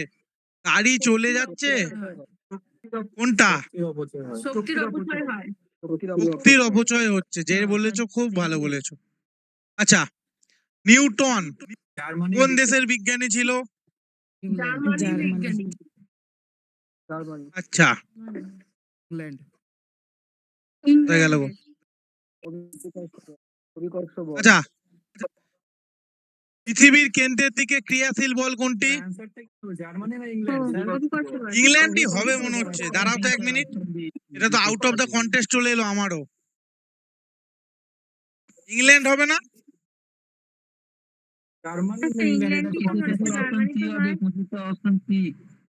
গাড়ি চলে যাচ্ছে, কোনটা? শক্তির অপচয় হচ্ছে। যে বলেছো খুব ভালো বলেছো। আচ্ছা, নিউটন কোন দেশের বিজ্ঞানী ছিল? আচ্ছা, ইংল্যান্ড। হয়ে গেল গো। আচ্ছা, পৃথিবীর কেন্দ্রের দিকে ক্রিয়াশীল বল কোনটি? ইংল্যান্ডই হবে মনে হচ্ছে। দাঁড়াও তো 1 মিনিট, এটা তো আউট অফ দ্য কন্টেস্ট চলে এলো আমারও। ইংল্যান্ড হবে না?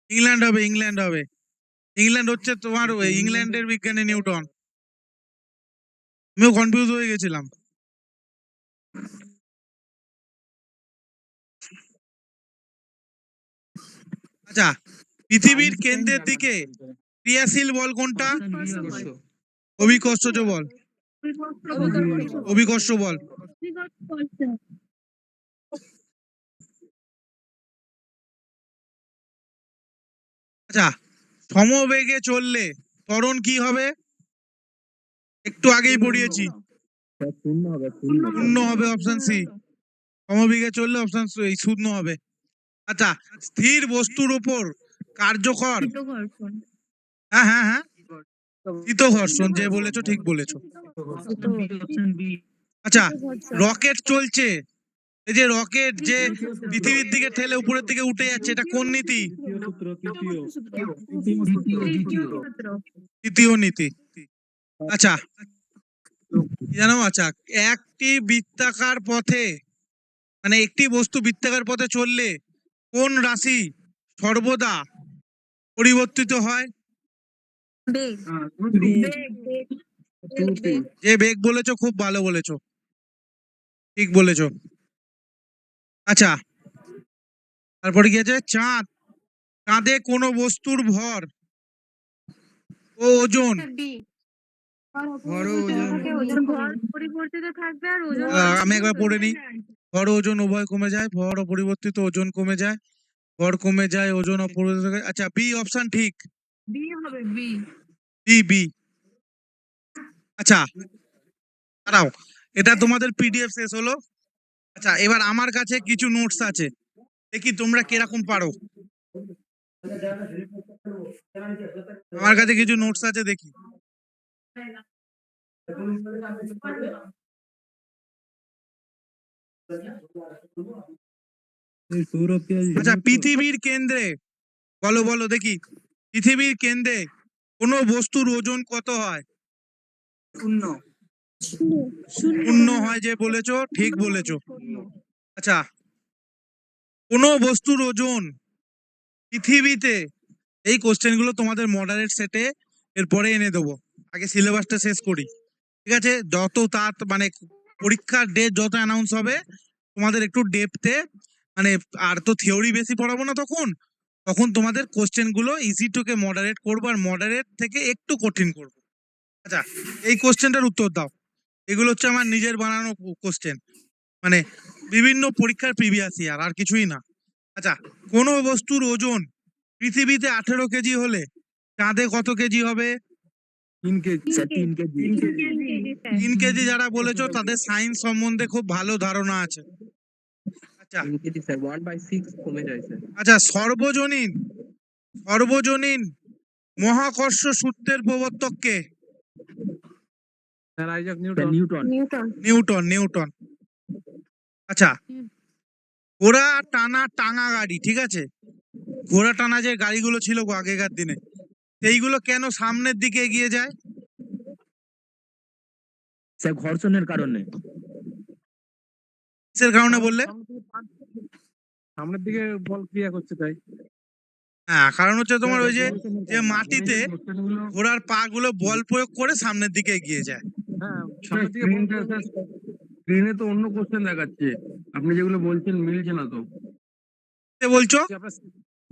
ইংল্যান্ড হবে, ইংল্যান্ড হবে। ইংল্যান্ড হচ্ছে তোমার ইংল্যান্ডের বিজ্ঞানী নিউটন। আমিও কনফিউজ হয়ে গেছিলাম। আচ্ছা, পৃথিবীর কেন্দ্রের দিকে ক্রিয়াশীল বল কোনটা? অভিকর্ষজ বল। অভিকর্ষ বল। আচ্ছা, সমবেগে চললে ত্বরণ কি হবে? একটু আগেই পড়িয়েছি। শূন্য হবে, অপশন সি। সমবেগে চললে অপশন শূন্য হবে। আচ্ছা, স্থির বস্তুর উপর কার্যকর। হ্যাঁ হ্যাঁ হ্যাঁ, স্থিত ঘর্ষণ। যে বলেছো ঠিক বলেছো। আচ্ছা, রকেট চলছে, এই যে রকেট যে পৃথিবীর দিকে ঠেলে উপরের দিকে উঠে যাচ্ছে, এটা কোন নীতি? তৃতীয় নীতি। আচ্ছা, কি জানো? আচ্ছা, একটি বৃত্তাকার পথে, মানে একটি বস্তু বৃত্তাকার পথে চললে কোন রাশি সর্বদা পরিবর্তিত হয়? যে বেগ বলেছো খুব ভালো বলেছো, ঠিক বলেছো। আচ্ছা, তারপরে কি আছে? চাঁদ। চাঁদে কোনো বস্তুর ভর ও ওজন। আমি একবার পড়ে নিই। ভর ও ওজন উভয় কমে যায়, ভর অপরিবর্তিত, ওজন কমে যায়, ভর কমে যায়, ওজন অপরিবর্তিত থাকে। আচ্ছা, বি অপশন ঠিক। B B. আচ্ছা, দাঁড়াও, এটা তোমাদের পিডিএফ শেষ হলো। আচ্ছা, এবার আমার কাছে কিছু নোটস আছে, দেখি তোমরা কিরকম পারো। আমার কাছে কিছু নোটস আছে, দেখি। আচ্ছা, পৃথিবীর কেন্দ্রে, বলো বলো দেখি, পৃথিবীর কেন্দ্রে কোনো বস্তুর ওজন কত হয়? শূন্য হয়। যে বলেছো ঠিক বলেছো। আচ্ছা, কোনো বস্তুর ওজন পৃথিবীতে, এই কোশ্চেন গুলো তোমাদের মডারেট সেটে এরপরে এনে দেবো। আগে সিলেবাসটা শেষ করি, ঠিক আছে? যত মানে পরীক্ষার ডেট যত অ্যানাউন্স হবে, তোমাদের একটু ডেপথে, মানে আর তো থিওরি বেশি পড়াবো না তখন, তখন তোমাদের কোশ্চেন গুলো ইজি টুকে মডারেট করবো, আর মডারেট থেকে একটু কঠিন করবো। আচ্ছা, এই কোশ্চেনটার উত্তর দাও। এগুলো হচ্ছে আমার নিজের বানানো কোশ্চেন, মানে বিভিন্ন পরীক্ষার প্রিভিয়াস ইয়ার, আর কিছুই না। আচ্ছা, কোন বস্তুর ওজন পৃথিবীতে 18 কেজি হলে চাঁদে কত কেজি হবে? 3 কেজি। 3 কেজি। যারা বলেছো তাদের সায়েন্স সম্বন্ধে খুব ভালো ধারণা আছে। আচ্ছা, 3 কেজি স্যার, 1/6 কমে যায় স্যার। আচ্ছা, সর্বজনীন মহাকর্ষ সূত্রের প্রবর্তক কে? Sir Isaac Newton. Newton. Newton. আচ্ছা, ঘোড়া টানা টাঙা গাড়ি, ঠিক আছে? ঘোড়া টানা যে গাড়িগুলো ছিল গো আগেকার দিনে, এইগুলো কেন সামনের দিকে এগিয়ে যায়? স্যার ঘর্ষণের কারণে। কিসের কারণে বললে? সামনের দিকে বল ক্রিয়া করছে তাই। হ্যাঁ, কারণ হচ্ছে তোমার স্যার, ওই যে ঘর্ষণের যে কারণে। মাটিতে এই যে কোশ্চেনগুলো, ঘোড়ার পা গুলো বল প্রয়োগ করে সামনের দিকে এগিয়ে যায়। হ্যাঁ সামনের দিকে স্ক্রিনে তো অন্য কোশ্চেন দেখাচ্ছে, আপনি যেগুলো বলছেন মিলছে না তো। কে বলছো? আপনার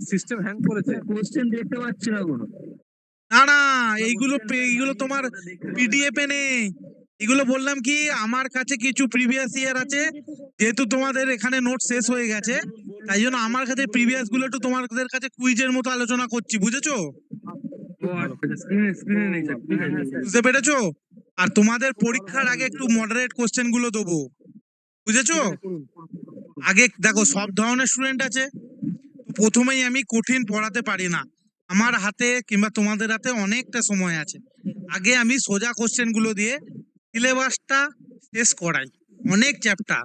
সিস্টেম হ্যাং করেছে। কোশ্চেন দেখতে পাচ্ছি না কোনো। না না, এইগুলো তোমার পিডিএফ এ নেই। এগুলো বললাম কি, আমার কাছে কিছু প্রিভিয়াস ইয়ার আছে, যেহেতু তোমাদের এখানে নোট শেষ হয়ে গেছে, তাই জন্য আমার কাছে প্রিভিয়াস গুলো একটু তোমাদের কাছে কুইজের মতো আলোচনা করছি, বুঝেছো? ও আচ্ছা, স্ক্রিনে নেই স্যার, ঠিক আছে। বুঝতে পেরেছো? আর তোমাদের পরীক্ষার আগে একটু মডারেট কোশ্চেন গুলো দেবো, বুঝেছো? ঠিক আছে, করুন, করুন, করুন। আগে দেখো, সব ধরনের স্টুডেন্ট আছে, তো প্রথমেই আমি কঠিন পড়াতে পারি না। আমার হাতে কিংবা তোমাদের হাতে অনেকটা সময় আছে। আগে আমি সোজা কোশ্চেন গুলো দিয়ে সিলেবাসটা শেষ করাই। অনেক চ্যাপ্টার,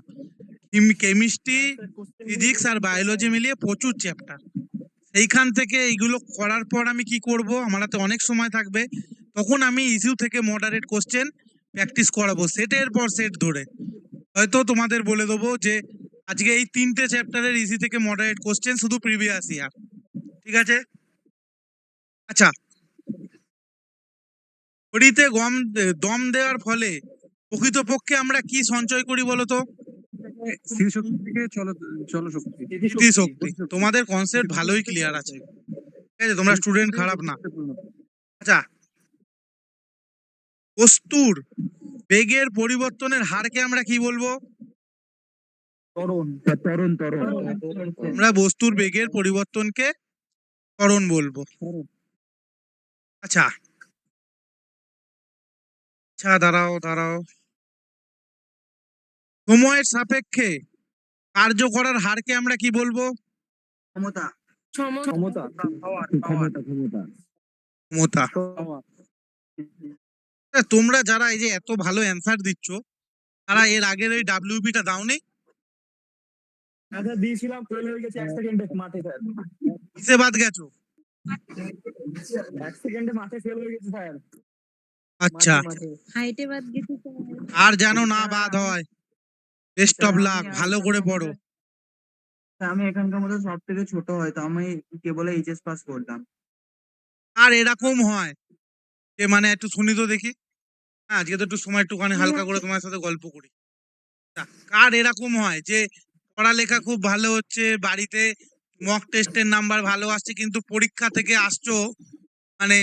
কেমিস্ট্রি, ফিজিক্স আর বায়োলজি মিলিয়ে প্রচুর চ্যাপ্টার। সেইখান থেকে এইগুলো করার পর আমি কি করব, আমার হাতে অনেক সময় থাকবে, তখন আমি ইস্যু থেকে মডারেট কোশ্চেন প্র্যাকটিস করাবো সেটের পর সেট ধরে। হয়তো তোমাদের বলে দেবো যে আজকে এই 3টে চ্যাপ্টারের ইজি থেকে মডারেট কোশ্চেন শুধু প্রিভিয়াস ইয়ার, ঠিক আছে? আচ্ছা, শরীরে দম দেওয়ার ফলে প্রকৃতপক্ষে আমরা কি সঞ্চয় করি বলো তো? স্মৃতিশক্তি থেকে চলশক্তি। স্মৃতিশক্তি। তোমাদের কনসেপ্ট ভালোই ক্লিয়ার আছে, ঠিক আছে, তোমরা স্টুডেন্ট খারাপ না। আচ্ছা, বস্তুর বেগের পরিবর্তনের হারকে আমরা কি বলবো? ত্বরণ, ত্বরণ, ত্বরণ। আমরা বস্তুর বেগের পরিবর্তনকে ত্বরণ বলবো। আচ্ছা আচ্ছা, দাঁড়াও দাঁড়াও, সময়ের সাপেক্ষে কার্য করার হারকে আমরা কি বলবো? ক্ষমতা, ক্ষমতা, ক্ষমতা, ক্ষমতা। ক্ষমতা। তোমরা যারা এই যে এত ভালো অ্যান্সার দিচ্ছ, তারা এর আগের ওই ডাব্লিউবি টা দাওনি? দিয়েছিলাম, ফেল হয়ে গেছে 1 সেকেন্ডে মাঠে স্যার। কিসে বাদ গেছো? 1 সেকেন্ডে মাঠে ফেল হয়ে গেছে স্যার। আচ্ছা, হাইটে বাদ গেছি আর যেন না বাদ হয়। বেস্ট অফ লাক, ভালো করে পড়ো। আমি এখানকার মধ্যে সব থেকে ছোট, হয়তো আমি কেবল এইচএস পাস করলাম। আর এরকম হয় যে মানে একটু শুনি তো দেখি। হ্যাঁ, আজকে তো একটু সময় একটুখানি হালকা করে তোমার সাথে গল্প করি। কার এরকম হয় যে পড়ালেখা খুব ভালো হচ্ছে, বাড়িতে মক টেস্টের নাম্বার ভালো আসছে, কিন্তু পরীক্ষা থেকে আসছো মানে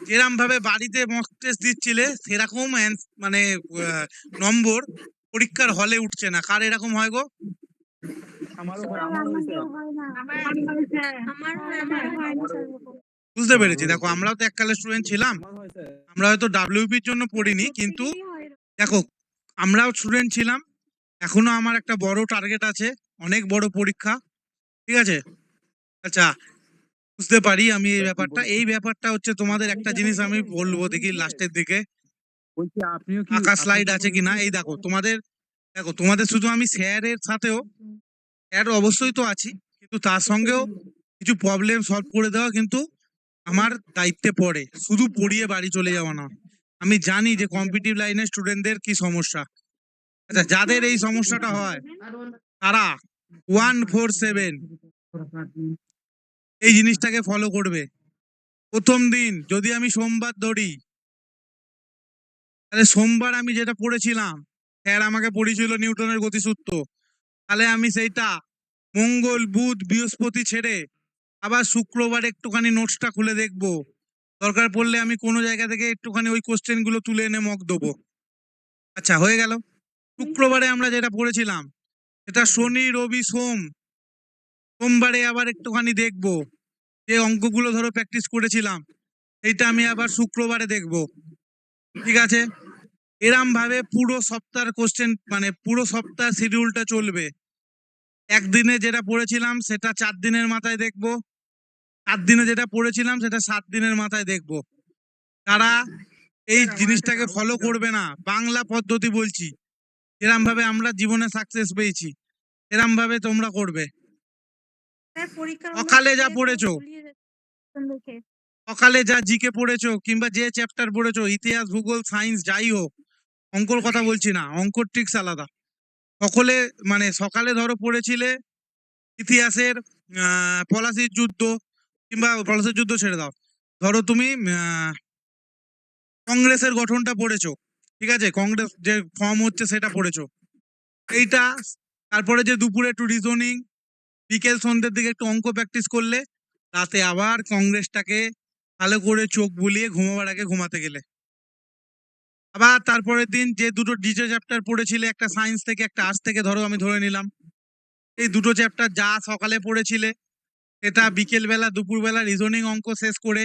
যেরকম ভাবে বাড়িতে মক টেস্ট দিচ্ছিলে সেরকম মানে নম্বর পরীক্ষার হলে উঠছে না? কার এরকম হয় গো? আমারও বুঝতে পেরেছি। দেখো, আমরাও তো এককালের স্টুডেন্ট ছিলাম, আমরা হয়তো ডাব্লিউপির জন্য পড়িনি, কিন্তু দেখো আমরাও স্টুডেন্ট ছিলাম। এখনো আমার একটা বড় টার্গেট আছে, অনেক বড় পরীক্ষা, ঠিক আছে? আচ্ছা, বুঝতে পারি আমি এই ব্যাপারটা হচ্ছে তোমাদের একটা জিনিস আমি বলবো, দেখি লাস্টের দিকে বলছি আপনিও কি ফাঁকা স্লাইড আছে কিনা। এই দেখো তোমাদের শুধু আমি স্যারের সাথেও, স্যার অবশ্যই তো আছি, কিন্তু তার সঙ্গেও কিছু প্রবলেম সলভ করে দেওয়া কিন্তু আমার দায়িত্বে পড়ে, শুধু পড়িয়ে বাড়ি চলে যাওয়া না। আমি জানি যে কম্পিটিটিভ লাইনের স্টুডেন্টদের কি সমস্যা। আচ্ছা, যাদের এই সমস্যাটা হয় তারা 147 এই জিনিসটাকে ফলো করবে। প্রথম দিন যদি আমি সোমবার ধরি, তাহলে সোমবার আমি যেটা পড়েছিলাম, স্যার আমাকে পড়িয়েছিল নিউটনের গতিসূত্র, তাহলে আমি সেইটা মঙ্গল বুধ বৃহস্পতি ছেড়ে আবার শুক্রবার একটুখানি নোটসটা খুলে দেখবো। দরকার পড়লে আমি কোনো জায়গা থেকে একটুখানি ওই কোশ্চেন গুলো তুলে এনে মক দেবো। আচ্ছা, হয়ে গেল। শুক্রবারে আমরা যেটা পড়েছিলাম সেটা শনি রবি সোম, সোমবারে আবার একটুখানি দেখবো। যে অঙ্কগুলো ধরো প্র্যাকটিস করেছিলাম সেইটা আমি আবার শুক্রবারে দেখবো, ঠিক আছে? এরম ভাবে পুরো সপ্তাহের কোশ্চেন মানে পুরো সপ্তাহ শিডিউলটা চলবে। একদিনে যেটা পড়েছিলাম সেটা 4 দিনের মাথায় দেখবো, 4 দিনে যেটা পড়েছিলাম সেটা 7 দিনের মাথায় দেখবো। তারা এই জিনিসটাকে ফলো করবে না, বাংলা পদ্ধতি বলছি, এরম ভাবে আমরা জীবনে সাকসেস পেয়েছি, এরম ভাবে তোমরা করবে। সকালে যা পড়েছো সকালে যা জিকে পড়েছো কিংবা যে চ্যাপ্টার পড়েছো, ইতিহাস, ভূগোল, সায়েন্স যাই হোক, অঙ্কর কথা বলছি না, অঙ্কর ট্রিক্স আলাদা। সকলে মানে সকালে ধরো পড়েছিলে ইতিহাসের পলাশির যুদ্ধ, কিংবা পলাশির যুদ্ধ ছেড়ে দাও, ধরো তুমি কংগ্রেসের গঠনটা পড়েছো, ঠিক আছে, কংগ্রেস যে ফর্ম হচ্ছে সেটা পড়েছো, এইটা। তারপরে যে দুপুরে একটু রিজনিং, বিকেল সন্ধ্যের দিকে একটু অঙ্ক প্র্যাকটিস করলে, রাতে আবার কংগ্রেসটাকে ভালো করে চোখ বুলিয়ে ঘুমাবার আগে ঘুমাতে গেলে। আবার তারপরের দিন যে দুটো ডিজে চ্যাপ্টার পড়েছিলে, একটা সায়েন্স থেকে একটা আর্টস থেকে, ধরো আমি ধরে নিলাম, এই দুটো চ্যাপ্টার যা সকালে পড়েছিলে সেটা বিকেল বেলা দুপুরবেলা রিজনিং অঙ্ক শেষ করে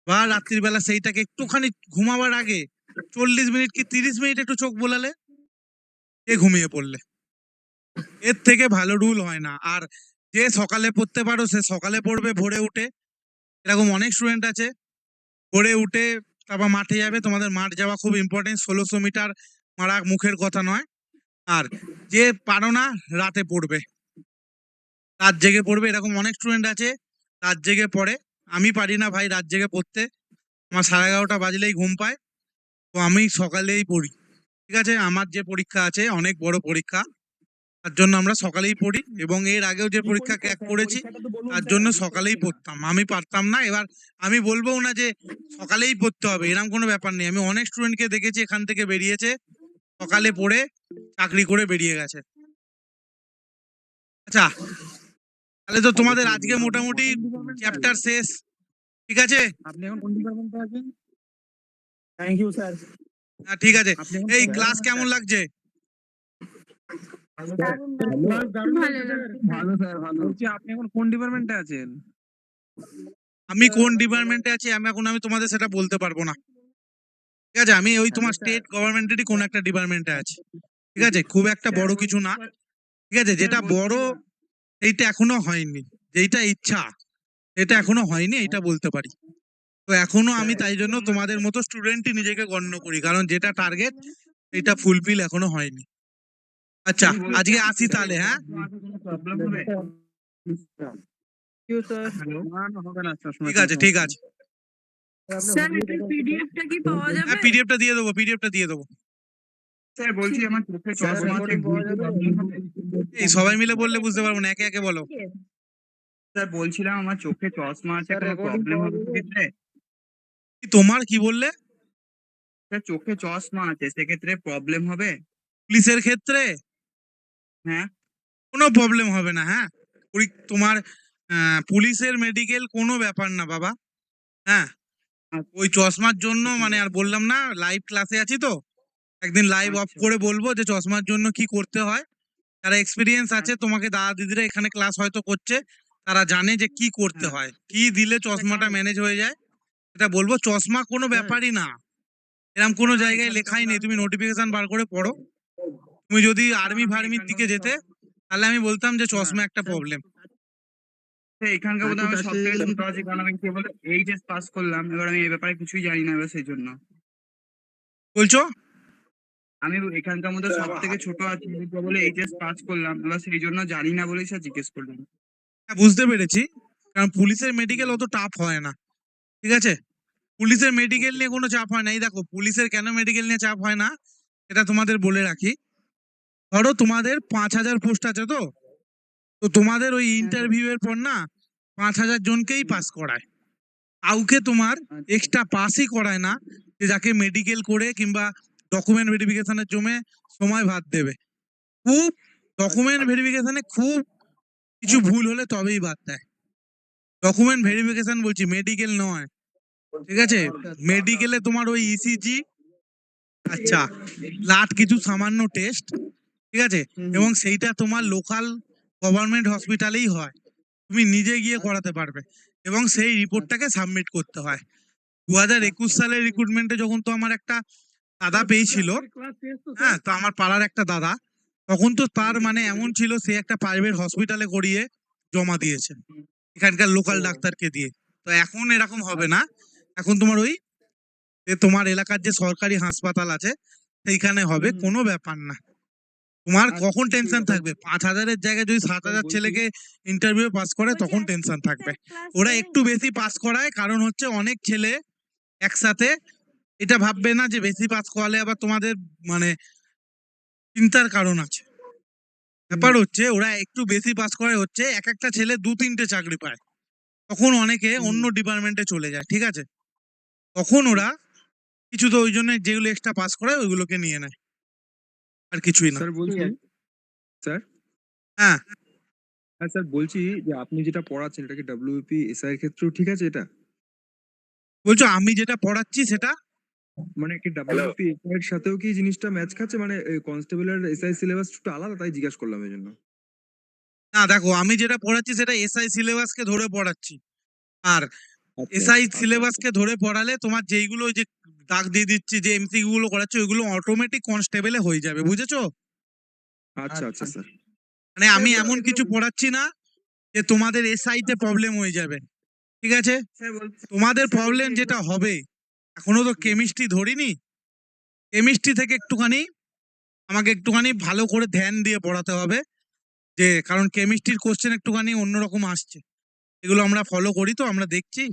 বা রাত্রির বেলা সেইটাকে একটুখানি ঘুমাবার আগে 40 মিনিট কি 30 মিনিট একটু চোখ বোলালে, এ ঘুমিয়ে পড়লে। এর থেকে ভালো রুল হয় না। আর যে সকালে পড়তে পারো সে সকালে পড়বে ভোরে উঠে, এরকম অনেক স্টুডেন্ট আছে ভোরে উঠে তারপর মাঠে যাবে। তোমাদের মাঠ যাওয়া খুব ইম্পর্টেন্ট, 1600 মিটার মারা মুখের কথা নয়। আর যে পারো না রাতে পড়বে, রাত জেগে পড়বে, এরকম অনেক স্টুডেন্ট আছে রাত জেগে পড়ে। আমি পারি না ভাই রাত জেগে পড়তে, আমার 11:30 বাজলেই ঘুম পায়, তো আমি সকালেই পড়ি। ঠিক আছে, আমার যে পরীক্ষা আছে অনেক বড় পরীক্ষা, তার জন্য আমরা সকালেই পড়ি, এবং এর আগেও যে পরীক্ষা ক্র্যাক করেছি তার জন্য সকালেই পড়তাম। আমি পারতাম না, এবার আমি বলবো না যে সকালেই পড়তে হবে, এরকম কোনো ব্যাপার নেই। আমি অনেক স্টুডেন্টকে দেখেছি এখান থেকে বেরিয়েছে সকালে পড়ে চাকরি করে বেরিয়ে গেছে। আচ্ছা, তাহলে তো তোমাদের আজকে মোটামুটি চ্যাপ্টার শেষ, ঠিক আছে? আপনি এখন কোন ডিপার্টমেন্টে আছেন? Thank you sir. হ্যাঁ ঠিক আছে। এই ক্লাস কেমন লাগছে? ভালো লাগছে। ভালো স্যার, ভালো। বলছি আপনি এখন কোন ডিপার্টমেন্টে আছেন? আমি কোন ডিপার্টমেন্টে আছি আমি তোমাদের সেটা বলতে পারবো না, ঠিক আছে? আমি ওই তোমার স্টেট গভর্নমেন্টেরই কোন একটা ডিপার্টমেন্টে আছি, ঠিক আছে? খুব একটা বড় কিছু না, ঠিক আছে? যেটা বড় এইটা এখনো হয়নি, যেটা ইচ্ছা এটা এখনো হয়নি, এটা বলতে পারি। তো এখনো আমি তাই জন্য তোমাদের মতো স্টুডেন্টই নিজেকে গণ্য করি, কারণ যেটা টার্গেট এটা ফুলফিল এখনো হয়নি। আচ্ছা, আজকে আসি তাহলে, হ্যাঁ? ঠিক আছে, ঠিক আছে। স্যার এটার পিডিএফটা কি পাওয়া যাবে? হ্যাঁ, পিডিএফটা দিয়ে দেবো, পিডিএফটা দিয়ে দেবো। স্যার বলছি আমার চোখে চশমা আছে, বুঝতে প্রবলেম হবে? এই সবাই মিলে বললে বুঝতে পারবো না, একে একে বলো। স্যার বলছিলাম আমার চোখে চশমা আছে, কোনো প্রবলেম হবে সেক্ষেত্রে? কি তোমার কি বললে? স্যার চোখে চশমা আছে, সেক্ষেত্রে প্রবলেম হবে? পুলিশের ক্ষেত্রে হ্যাঁ। কোনো প্রবলেম হবে না, হ্যাঁ। তোমার পুলিশের মেডিকেল কোনো ব্যাপার না বাবা, হ্যাঁ। ওই চশমার জন্য মানে আর বললাম না, লাইভ ক্লাসে আছি তো, একদিন লাইভ অফ আচ্ছা। করে বলবো যে চশমার জন্য কি করতে হয়। যারা এক্সপিরিয়েন্স আছে, আচ্ছা। তোমাকে দাদা দিদিরা এখানে ক্লাস হয়তো করছে, তারা জানে যে কি করতে হ্যাঁ। হয়, কি দিলে চশমাটা ম্যানেজ হয়ে যায়, এটা বলবো। চশমা কোনো ব্যাপারই না, এরকম কোনো জায়গায় লেখাই নেই, তুমি নোটিফিকেশন বার করে পড়ো। তুমি যদি আর্মি ফার্মির দিকে যেতে, তাহলে আমি বলতাম যে চশমা একটা প্রবলেম। স্যার এখানকার বোধহয় আমি সব থেকে ছোট আছি, কারণ আমি কেবল এইচএস পাস করলাম, এবার আমি এই ব্যাপারে কিছুই জানি না, এবার সেই জন্য। বলছো? আমি এখানকার মধ্যে সব থেকে ছোট আছি, আমি কেবল এইচএস পাস করলাম, এবার সেই জন্য জানি না বলেই স্যার জিজ্ঞেস করলাম। হ্যাঁ, বুঝতে পেরেছি, কারণ পুলিশের মেডিকেল অত টাফ হয় না, ঠিক আছে? পুলিশের মেডিকেল নিয়ে কোনো চাপ হয় না। এই দেখো, পুলিশের কেন মেডিকেল নিয়ে চাপ হয় না এটা তোমাদের বলে রাখি। ধরো তোমাদের 5000 পোস্ট আছে, তো তো তোমাদের ওই ইন্টারভিউ এর পর না 5000 জনকেই পাস করায়, কাউকে তোমার এক্সট্রা পাসই করায় না, যে যাকে মেডিকেল করে কিংবা ডকুমেন্ট ভেরিফিকেশনের জন্য সময় ভাত দেবে। খুব ডকুমেন্ট ভেরিফিকেশনে খুব কিছু ভুল হলে তবেই বাদ দেয়। ডকুমেন্ট ভেরিফিকেশন বলছি, মেডিকেল নয়, ঠিক আছে? মেডিকেলে তোমার ওই ইসিজি, আচ্ছা, ব্লাড, কিছু সামান্য টেস্ট, ঠিক আছে? এবং সেইটা তোমার লোকাল গভর্নমেন্ট হসপিটালেই হয়, তুমি নিজে গিয়ে করাতে পারবে, এবং সেই রিপোর্টটাকে সাবমিট করতে হয়। 2021 সালের রিক্রুটমেন্টে যখন তো আমার একটা দাদা পেয়েছিল, হ্যাঁ, তো আমার পাড়ার একটা দাদা, তখন তো তার মানে এমন ছিল, সে একটা প্রাইভেট হসপিটালে করিয়ে জমা দিয়েছে এখানকার লোকাল ডাক্তারকে দিয়ে। তো এখন এরকম হবে না, এখন তোমার ওই যে তোমার এলাকার যে সরকারি হাসপাতাল আছে সেইখানে হবে, কোনো ব্যাপার না। তোমার আচ্ছা, কখন ঠিক টেনশন আছে। থাকবে? 5,000-এর জায়গায় যদি 7,000 বলছি- ছেলেকে ইন্টারভিউ পাস করে তখন টেনশন থাকবে। ওরা একটু বেশি পাস করায়, কারণ হচ্ছে অনেক ছেলে একসাথে। এটা ভাববে না যে বেশি পাস করালে আবার তোমাদের মানে চিন্তার কারণ আছে। ব্যাপার হচ্ছে ওরা একটু বেশি পাস করায় হচ্ছে এক একটা ছেলে 2-3টে চাকরি পায়। তখন অনেকে অন্য ডিপার্টমেন্টে চলে যায়, ঠিক আছে? তখন ওরা কিছু তো ওই জন্য যেগুলো এক্সট্রা পাস করায় ওইগুলোকে নিয়ে নেয়, আর কিছুই না। স্যার বলছি স্যার হ্যাঁ, হ্যাঁ স্যার বলছি যে আপনি যেটা পড়াচ্ছেন এটা কি ডব্লিউপি এসআই এর ক্ষেত্রেও ঠিক আছে এটা? বলছো আমি যেটা পড়াচ্ছি সেটা? মানে কি ডব্লিউপি এসআই এর সাথেও কি জিনিসটা ম্যাচ খাচ্ছে? মানে কনস্টেবল আর এসআই সিলেবাস একটু আলাদা, তাই জিজ্ঞেস করলাম এই জন্য। না দেখো, আমি যেটা পড়াচ্ছি সেটা এসআই সিলেবাসকে ধরে পড়াচ্ছি। আর আচ্ছা, এসআই আচ্ছা, সিলেবাসকে ধরে পড়ালে তোমার যেইগুলো ওই যে দাগ দিয়ে দিচ্ছি, যে এমসিকিউ গুলো করাচ্ছে, ওইগুলো অটোমেটিক কনস্টেবলে হয়ে যাবে, বুঝেছো? আচ্ছা, আচ্ছা স্যার। মানে আমি এমন কিছু পড়াচ্ছি না যে তোমাদের এসআই তে প্রবলেম হয়ে যাবে, ঠিক আছে? স্যার বলছি তোমাদের স্যার প্রবলেম বলছি যেটা হবে, এখনো তো কেমিস্ট্রি ধরিনি, কেমিস্ট্রি থেকে একটুখানি আমাকে একটুখানি ভালো করে ধ্যান দিয়ে পড়াতে হবে, যে কারণ কেমিস্ট্রির কোশ্চেন একটুখানি অন্যরকম আসছে। এগুলো আমরা ফলো করি, তো আমরা দেখছি।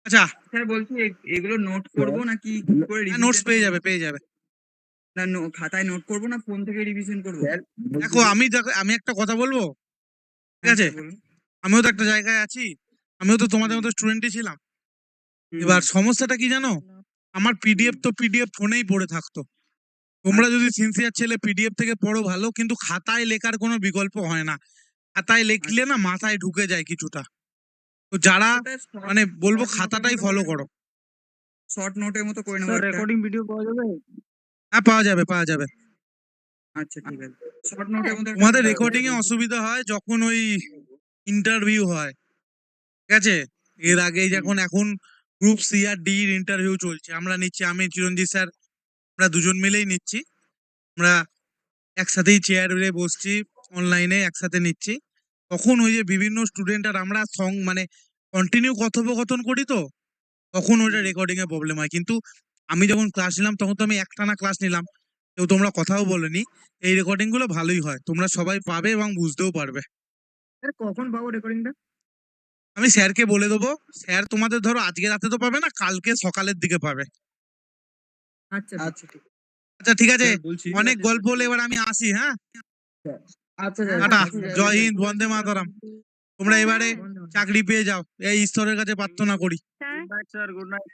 আচ্ছা, স্যার বলছি এগুলো নোট করবো নাকি কি করে হ্যাঁ নোটস রিভিশন পেয়ে যাবে, পেয়ে যাবে। না খাতায় নোট করবো না ফোন থেকে রিভিশন করবো? দেখো আমি একটা কথা বলবো, ঠিক হ্যাঁ আছে? স্যার বলুন। আমিও তো একটা জায়গায় আছি, আমিও তো তোমাদের মতো স্টুডেন্টই ছিলাম। এবার সমস্যাটা কি জানো, আমার পিডিএফ তো পিডিএফ ফোনেই পড়ে থাকতো। তোমরা যদি সিনসিয়ার ছেলে পিডিএফ থেকে পড়ো ভালো, কিন্তু খাতায় লেখার কোনো বিকল্প হয় না। খাতায় লিখলে না মাথায় ঢুকে যায় কিছুটা। তো যারা মানে বলবো খাতাটাই ফলো করো। শর্ট নোটের মতো করে নেবো স্যার একটা। রেকর্ডিং ভিডিও পাওয়া যাবে? হ্যাঁ, পাওয়া যাবে, পাওয়া যাবে। আচ্ছা ঠিক আছে, শর্ট নোটের মতো একটা তোমাদের করে রেকর্ডিং এ নেবো। অসুবিধা হয় যখন ওই ইন্টারভিউ হয়, ঠিক আছে? এর আগে যখন এখন গ্রুপ সি আর ডি এর ইন্টারভিউ চলছে, আমরা নিচ্ছি, আমি চিরঞ্জিত স্যার, আমরা দুজন মিলেই নিচ্ছি। আমরা একসাথেই চেয়ারে বসছি, অনলাইনে একসাথে নিচ্ছি। তখন ওই যে বিভিন্ন স্টুডেন্ট আর আমরা মানে কন্টিনিউ কথোপকথন করি, তো তখন ওইটা রেকর্ডিং এ প্রবলেম হয়। কিন্তু আমি যখন ক্লাস নিলাম তখন তো আমি একটানা ক্লাস নিলাম, কেউ তোমরা কথাও বলেনি। এই রেকর্ডিং গুলো ভালোই হয়, তোমরা সবাই পাবে এবং বুঝতেও পারবে। স্যার কখন পাবো রেকর্ডিংটা? আমি স্যারকে বলে দেবো, স্যার তোমাদের ধরো আজকে রাতে তো পাবে না, কালকে সকালের দিকে পাবে। আচ্ছা আচ্ছা ঠিক আচ্ছা ঠিক আছে, স্যার বলছি অনেক গল্প হলে এবার আমি আসি। হ্যাঁ, আচ্ছা টাটা, জয় হিন্দ, বন্দে মাতরম। তোমরা এবারে ধন্যবাদ। চাকরি পেয়ে যাও, এই ঈশ্বরের কাছে প্রার্থনা করি। Sir sir good night.